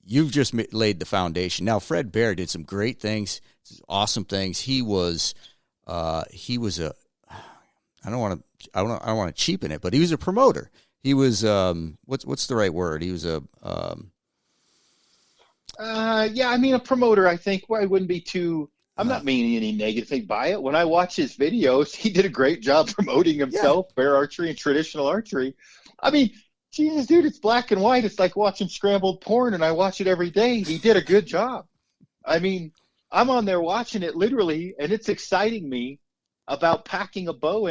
you've just laid the foundation. Now, Fred Bear did some great things, awesome things. He was I don't want to cheapen it, but he was a promoter. He was what's the right word? He was a a promoter. I think I wouldn't be too. I'm not meaning any negative thing by it. When I watch his videos, he did a great job promoting himself, bear archery and traditional archery. I mean, Jesus, dude, it's black and white. It's like watching scrambled porn, and I watch it every day. He did a good job. I mean, I'm on there watching it literally, and it's exciting me about packing a bow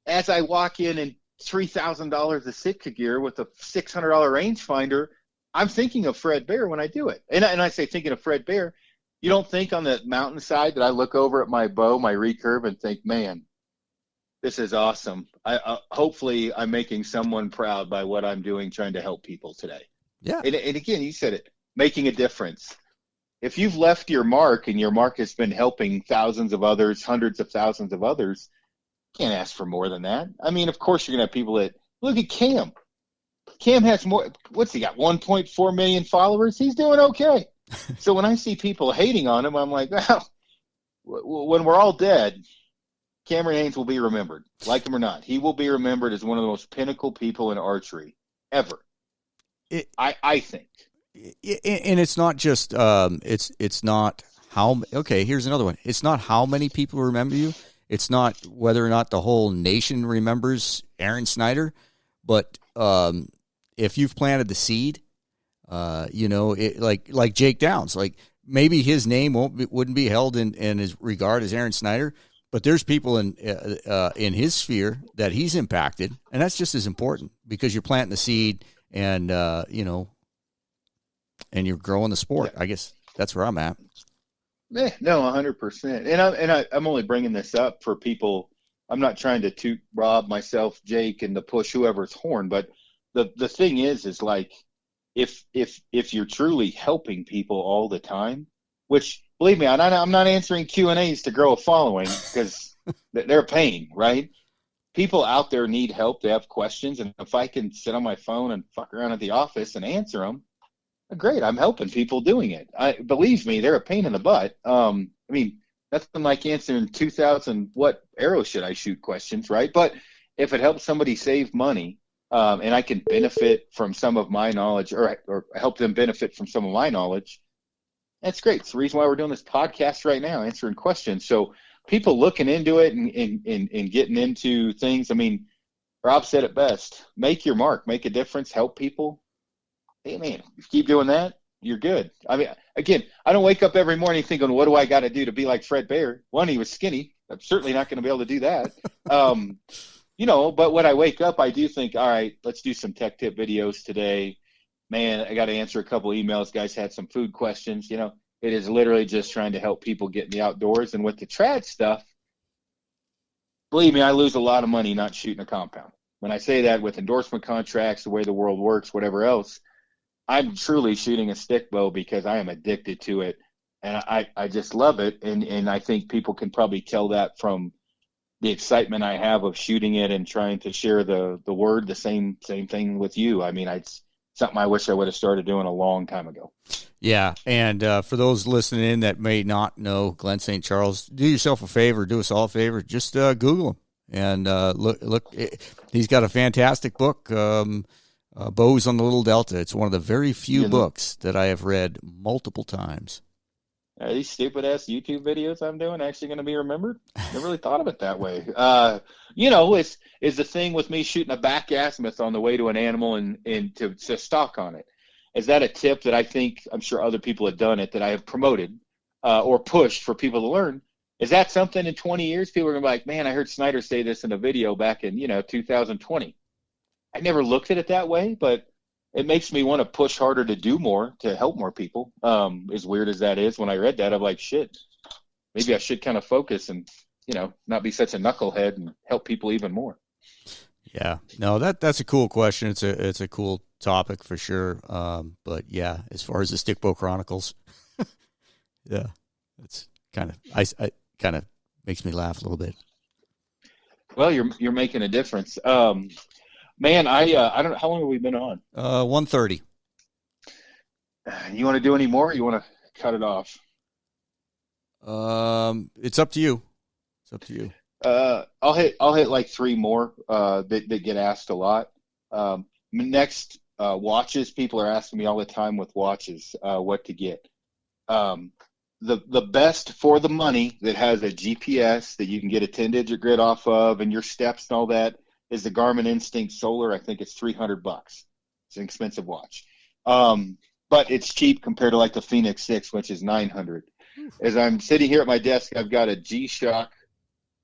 as I walk in and $3,000 of Sitka gear with a $600 rangefinder. I'm thinking of Fred Bear when I do it. And I say thinking of Fred Bear, you don't think on the mountainside that I look over at my bow, my recurve, and think, man, this is awesome. Hopefully I'm making someone proud by what I'm doing, trying to help people today. Yeah. And again, you said it, making a difference. If you've left your mark and your mark has been helping thousands of others, hundreds of thousands of others, you can't ask for more than that. I mean, of course you're going to have people that, look at Cam. Cam has more, what's he got, 1.4 million followers? He's doing okay. So when I see people hating on him, I'm like, well, when we're all dead, Cameron Hanes will be remembered, like him or not. He will be remembered as one of the most pinnacle people in archery ever. I think. And it's not just it's not how. Okay, here's another one. It's not how many people remember you. It's not whether or not the whole nation remembers Aron Snyder, but if you've planted the seed, like Jake Downs, like maybe his name wouldn't be held in his regard as Aron Snyder, but there's people in his sphere that he's impacted, and that's just as important, because you're planting the seed and and you're growing the sport. Yeah. I guess that's where I'm at. No, 100%. And I'm only bringing this up for people. I'm not trying to toot Rob, myself, Jake, and to push whoever's horn, but the thing is like, if you're truly helping people all the time, which, believe me, I'm not answering Q&As to grow a following, because they're a pain, right? People out there need help. They have questions, and if I can sit on my phone and fuck around at the office and answer them, great. I'm helping people doing it. Believe me, they're a pain in the butt. I mean, that's like answering 2,000 what arrow should I shoot questions, right? But if it helps somebody save money, and I can benefit from some of my knowledge, or help them benefit from some of my knowledge, that's great. It's the reason why we're doing this podcast right now, answering questions. So people looking into it and getting into things. I mean, Rob said it best: make your mark, make a difference, help people. Hey, man, if you keep doing that, you're good. I mean, again, I don't wake up every morning thinking, what do I got to do to be like Fred Bear? One, he was skinny. I'm certainly not going to be able to do that. But when I wake up, I do think, all right, let's do some tech tip videos today. Man, I got to answer a couple emails. Guys had some food questions. It is literally just trying to help people get in the outdoors. And with the trad stuff, believe me, I lose a lot of money not shooting a compound. When I say that, with endorsement contracts, the way the world works, whatever else, I'm truly shooting a stick bow because I am addicted to it, and I just love it. And I think people can probably tell that from the excitement I have of shooting it and trying to share the word. The same thing with you. I mean, it's something I wish I would have started doing a long time ago. Yeah, and for those listening in that may not know Glenn St. Charles, do yourself a favor, do us all a favor, just Google him and look. He's got a fantastic book. Bows on the Little Delta. It's one of the very few books that I have read multiple times. Are these stupid ass YouTube videos I'm doing actually going to be remembered? Never really thought of it that way. Is the thing with me shooting a back azimuth on the way to an animal and to stalk on it. Is that a tip that I'm sure other people have done it, that I have promoted or pushed for people to learn? Is that something in 20 years people are going to be like, man, I heard Snyder say this in a video back in 2020. I never looked at it that way, but it makes me want to push harder to do more, to help more people. As weird as that is, when I read that, I'm like, shit, maybe I should kind of focus and, not be such a knucklehead and help people even more. Yeah, no, that's a cool question. It's a cool topic for sure. But yeah, as far as the Stickbow Chronicles, yeah, it's kind of makes me laugh a little bit. Well, you're making a difference. Man, I don't know, how long have we been on? 1:30. You want to do any more? Or you want to cut it off? It's up to you. I'll hit like three more that get asked a lot. Next, watches. People are asking me all the time with watches what to get. The best for the money that has a GPS that you can get a 10-digit grid off of and your steps and all that is the Garmin Instinct Solar. I think it's $300. It's an expensive watch. But it's cheap compared to like the Phoenix 6, which is $900. As I'm sitting here at my desk, I've got a G-Shock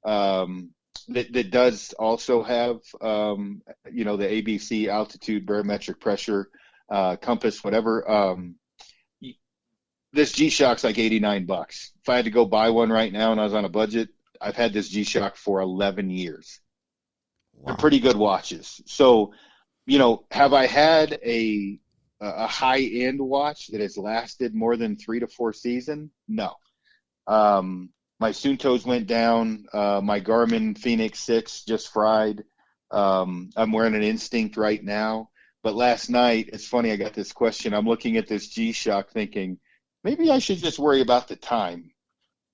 that does also have, the ABC, altitude, barometric pressure, compass, whatever. This G-Shock's like $89. If I had to go buy one right now and I was on a budget, I've had this G-Shock for 11 years. Wow. They're pretty good watches. So, have I had a high-end watch that has lasted more than 3 to 4 seasons? No. My Suntos went down. My Garmin Phoenix 6 just fried. I'm wearing an Instinct right now. But last night, it's funny, I got this question. I'm looking at this G-Shock thinking, maybe I should just worry about the time.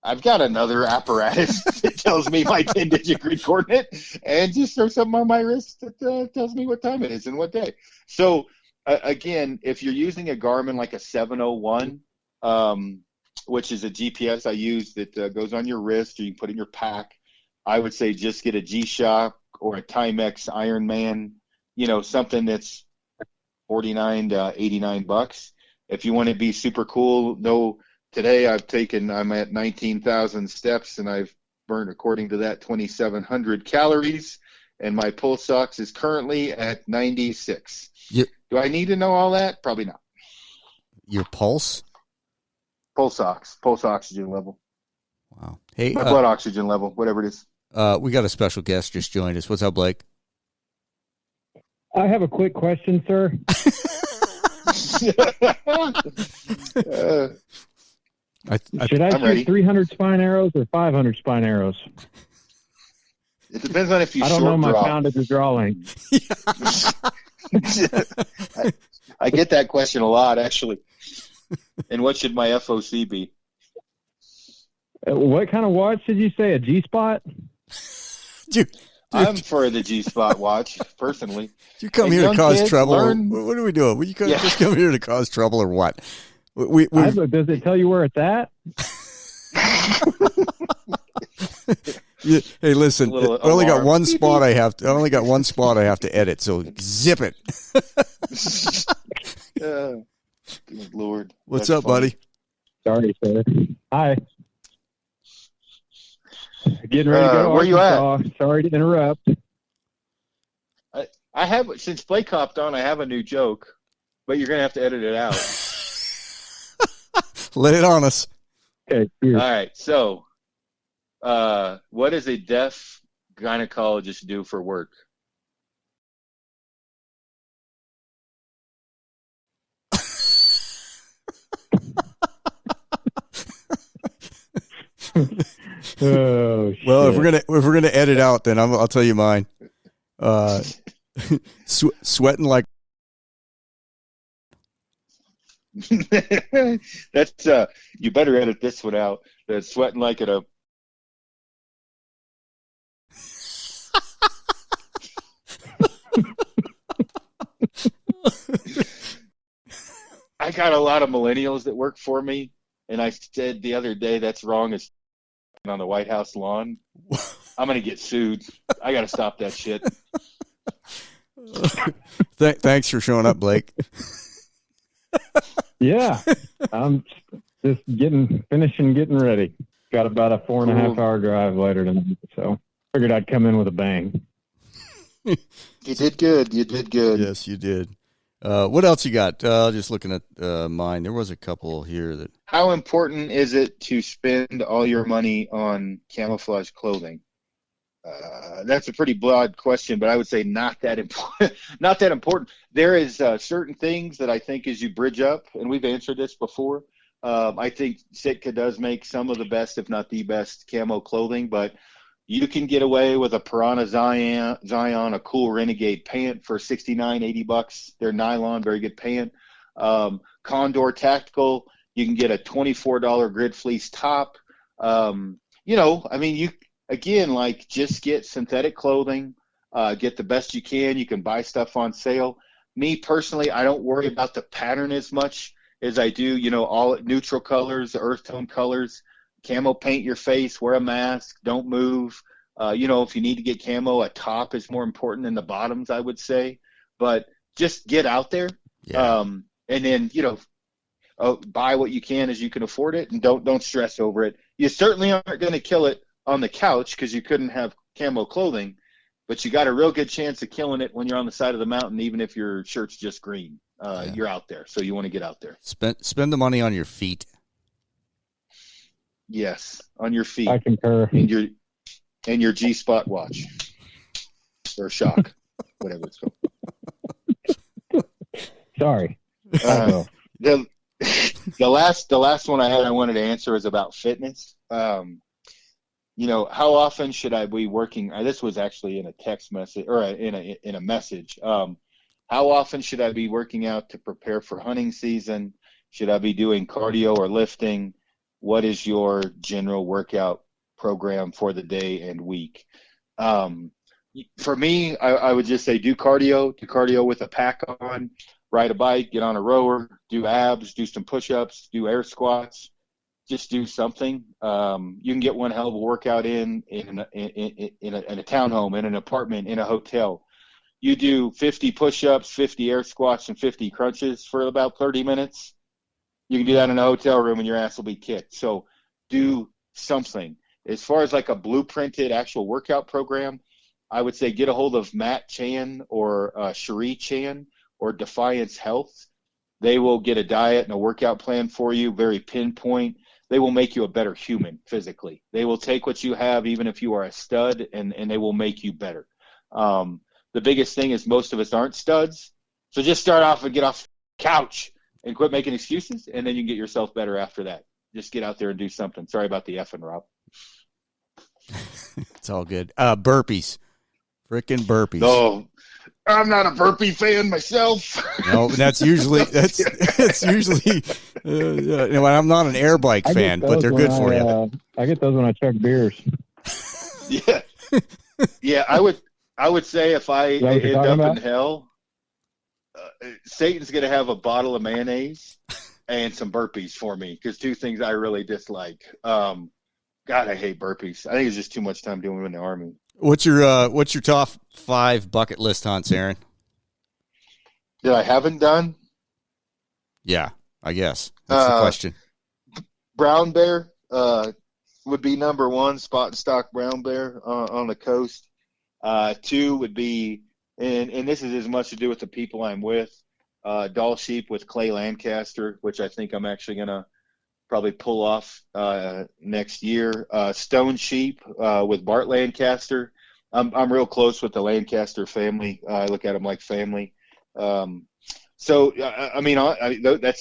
I've got another apparatus that tells me my 10-digit grid coordinate and just throw something on my wrist that tells me what time it is and what day. So, again, if you're using a Garmin like a 701, which is a GPS I use that goes on your wrist or you can put in your pack, I would say just get a G-Shock or a Timex Ironman, something that's $49 to $89. If you want to be super cool, today I'm at 19,000 steps and I've burned, according to that, 2,700 calories, and my pulse ox is currently at 96. Do I need to know all that? Probably not. Your pulse? Pulse oxygen level. Wow. Hey, my blood oxygen level, whatever it is. We got a special guest just joined us. What's up, Blake? I have a quick question, sir. Should I shoot 300 spine arrows or 500 spine arrows? It depends on if you. I don't know my poundage or draw length. I get that question a lot, actually. And what should my FOC be? What kind of watch did you say? A G-Spot? Dude. I'm for the G-Spot watch, personally. You come here to cause trouble. What are we doing? You just come here to cause trouble or what? Does it tell you where it's at? Hey, listen. I only got one spot I have to edit. So zip it. Good Lord. What's up, buddy? Sorry, sir. Hi. Getting ready to go. Where you at? Sorry to interrupt. I have, since Blake hopped on, I have a new joke, but you're gonna have to edit it out. Lay it on us. Okay. Cheers. All right. So, what does a deaf gynecologist do for work? Oh, well, shit. if we're gonna edit out, then I'll tell you mine. Sweating like. That's you better edit this one out. That's sweating like at a. I got a lot of millennials that work for me, and I said the other day that's wrong as on the White House lawn. I'm going to get sued. I got to stop that shit. Thanks for showing up, Blake. Yeah, I'm just finishing getting ready. Got about a 4.5 hour drive later tonight, so figured I'd come in with a bang. You did good. You did good. Yes, you did. What else you got? Just looking at mine. There was a couple here that. How important is it to spend all your money on camouflage clothing? That's a pretty broad question, but I would say not that important. Not that important. There is certain things that I think as you bridge up, and we've answered this before. I think Sitka does make some of the best, if not the best, camo clothing, but you can get away with a Piranha Zion, a cool Renegade pant for $69, $80. They're nylon, very good pant. Condor Tactical, you can get a $24 grid fleece top. Just get synthetic clothing, get the best you can. You can buy stuff on sale. Me personally, I don't worry about the pattern as much as I do, all neutral colors, earth tone colors. Camo paint your face, wear a mask, don't move. If you need to get camo, a top is more important than the bottoms, I would say. But just get out there, and then buy what you can as you can afford it, and don't stress over it. You certainly aren't going to kill it on the couch because you couldn't have camo clothing, but you got a real good chance of killing it when you're on the side of the mountain, even if your shirt's just green. You're out there, so you want to get out there. Spend the money on your feet. Yes, on your feet. I concur. And your G-Spot watch or Shock, whatever it's called. Sorry. The last one I wanted to answer is about fitness. How often should I be working? This was actually in a text message or in a message. How often should I be working out to prepare for hunting season? Should I be doing cardio or lifting? What is your general workout program for the day and week? For me, I would just say do cardio with a pack on, ride a bike, get on a rower, do abs, do some push-ups, do air squats. Just do something. You can get one hell of a workout in a townhome, in an apartment, in a hotel. You do 50 push-ups, 50 air squats, and 50 crunches for about 30 minutes. You can do that in a hotel room and your ass will be kicked. So do something. As far as like a blueprinted actual workout program, I would say get a hold of Matt Chan or Cherie Chan or Defiance Health. They will get a diet and a workout plan for you, very pinpoint. They will make you a better human physically. They will take what you have, even if you are a stud, and they will make you better. The biggest thing is most of us aren't studs. So just start off and get off the couch and quit making excuses, and then you can get yourself better after that. Just get out there and do something. Sorry about the effing, Rob. It's all good. Burpees. Frickin' burpees. No, I'm not a burpee fan myself. No, that's usually I'm not an air bike fan, but they're good for you. I get those when I chuck beers. Yeah. I would say if I end up in hell, Satan's going to have a bottle of mayonnaise and some burpees for me, because two things I really dislike. God, I hate burpees. I think it's just too much time doing them in the Army. What's your top 5 bucket list hunts, Aaron? That I haven't done? Yeah, I guess. That's the question. Brown bear would be number 1, spot and stock brown bear on the coast. 2 would be, and this is as much to do with the people I'm with, Doll sheep with Clay Lancaster, which I think I'm actually going to probably pull off next year. Stone sheep with Bart Lancaster. I'm real close with the Lancaster family. I look at them like family. That's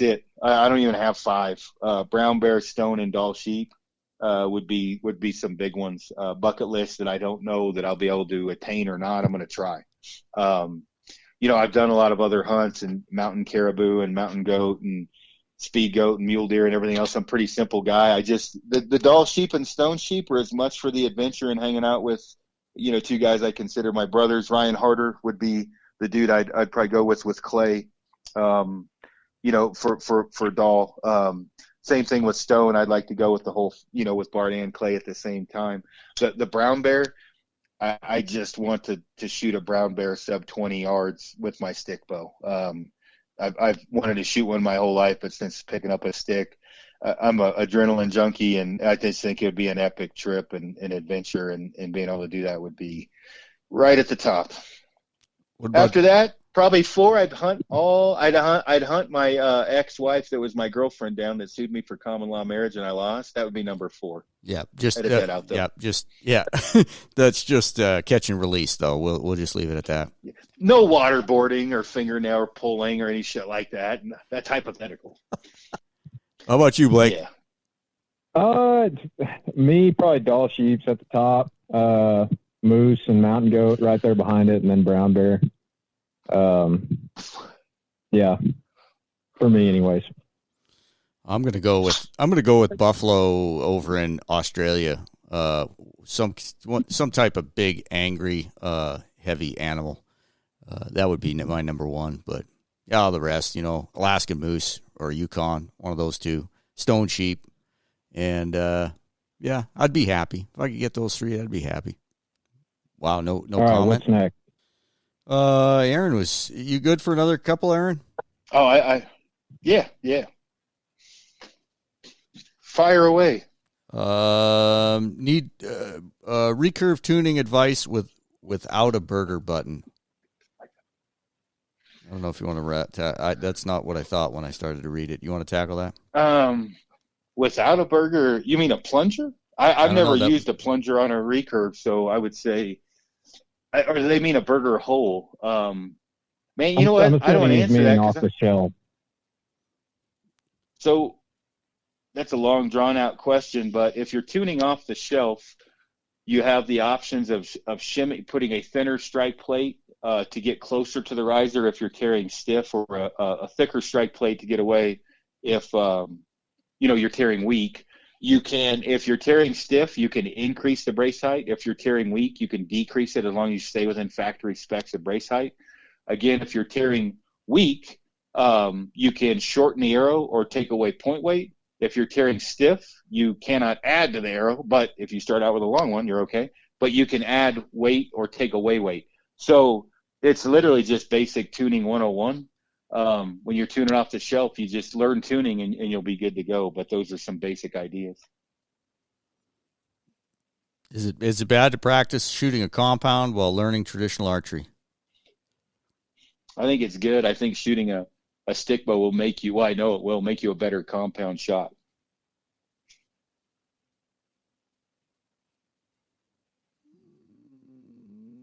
it. I don't even have 5. Brown bear, stone, and Doll sheep would be some big ones. Bucket list that I don't know that I'll be able to attain or not. I'm going to try. I've done a lot of other hunts and mountain caribou and mountain goat and speed goat and mule deer and everything else. I'm a pretty simple guy. The Doll sheep and stone sheep are as much for the adventure and hanging out with, 2 guys I consider my brothers. Ryan Harder would be the dude I'd probably go with Clay. for Dahl. Same thing with Stone. I'd like to go with the whole, with Bart and Clay at the same time. The brown bear, I just want to shoot a brown bear sub 20 yards with my stick bow. I've wanted to shoot one my whole life, but since picking up a stick, I'm a adrenaline junkie, and I just think it would be an epic trip and an adventure, and being able to do that would be right at the top. After that, probably 4. I'd hunt my ex-wife that was my girlfriend down that sued me for common law marriage, and I lost. That would be number 4. Yeah, just edit that out, though. That's just catch and release, though. We'll just leave it at that. No waterboarding or fingernail pulling or any shit like that. That's hypothetical. How about you, Blake? Yeah. Me, probably Doll Sheeps at the top, moose and mountain goat right there behind it, and then brown bear. Yeah, for me, anyways. I'm gonna go with buffalo over in Australia. Some type of big, angry, heavy animal. That would be my number one. But yeah, all the rest, Alaskan moose or Yukon, one of those two, stone sheep, and I'd be happy if I could get those 3. I'd be happy. Wow, no all right, comment. What's next? Aaron, you good for another couple, Aaron? Oh, yeah. Fire away. Need recurve tuning advice without a burger button. I don't know if you want to that's not what I thought when I started to read it. You want to tackle that? Without a burger, you mean a plunger? I've never used a plunger on a recurve, so I would say, or do they mean a burger hole? Man, you know what? I don't want to answer that. Off the shelf. So that's a long, drawn-out question, but if you're tuning off the shelf, you have the options of putting a thinner strike plate to get closer to the riser if you're carrying stiff, or a thicker strike plate to get away if you're carrying weak. You can, if you're tearing stiff, you can increase the brace height. If you're tearing weak, you can decrease it as long as you stay within factory specs of brace height. Again, if you're tearing weak, you can shorten the arrow or take away point weight. If you're tearing stiff, you cannot add to the arrow, but if you start out with a long one, you're okay. But you can add weight or take away weight. So it's literally just basic tuning 101. When you're tuning off the shelf, you just learn tuning and you'll be good to go. But those are some basic ideas. Is it bad to practice shooting a compound while learning traditional archery? I think it's good. I think shooting a stick bow will make you, I know it will make you a better compound shot.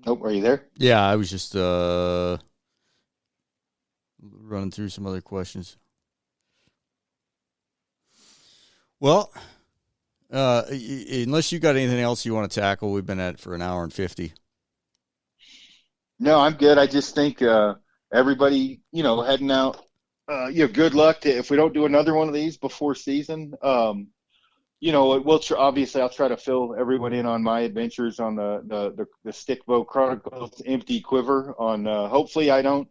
Oh, are you there? Yeah, I was just running through some other questions. Well, unless you got anything else you want to tackle, we've been at it for an hour and 50. No, I'm good. I just think everybody, heading out, good luck if we don't do another one of these before season. Obviously I'll try to fill everyone in on my adventures on the Stick Bow Chronicles empty quiver on, hopefully I don't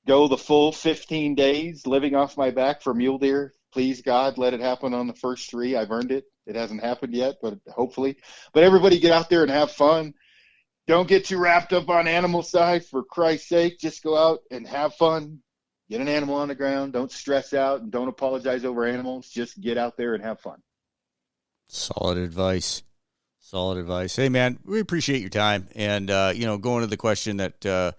go the full 15 days living off my back for mule deer. Please, God, let it happen on the first 3. I've earned it. It hasn't happened yet, but hopefully. But everybody get out there and have fun. Don't get too wrapped up on animal side, for Christ's sake. Just go out and have fun. Get an animal on the ground. Don't stress out and don't apologize over animals. Just get out there and have fun. Solid advice. Hey, man, we appreciate your time. And, going to the question that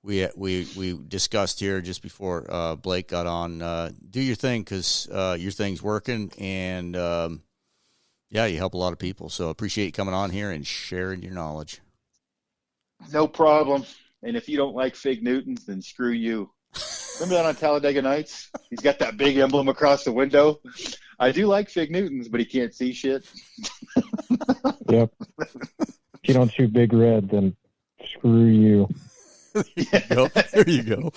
we discussed here just before Blake got on, do your thing, because your thing's working. And, you help a lot of people. So appreciate you coming on here and sharing your knowledge. No problem. And if you don't like Fig Newtons, then screw you. Remember that on Talladega Nights? He's got that big emblem across the window. I do like Fig Newtons, but he can't see shit. Yep. If you don't shoot Big Red, then screw you. There you go.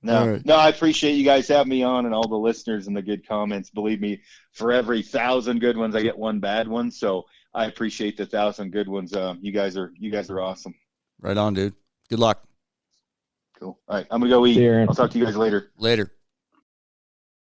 No, I appreciate you guys having me on, and all the listeners and the good comments. Believe me, for every 1,000 good ones, I get one bad one. So I appreciate the 1,000 good ones. You guys are awesome. Right on, dude. Good luck. Cool. All right, I'm gonna go eat. See you, Aaron. I'll talk to you guys later. Later.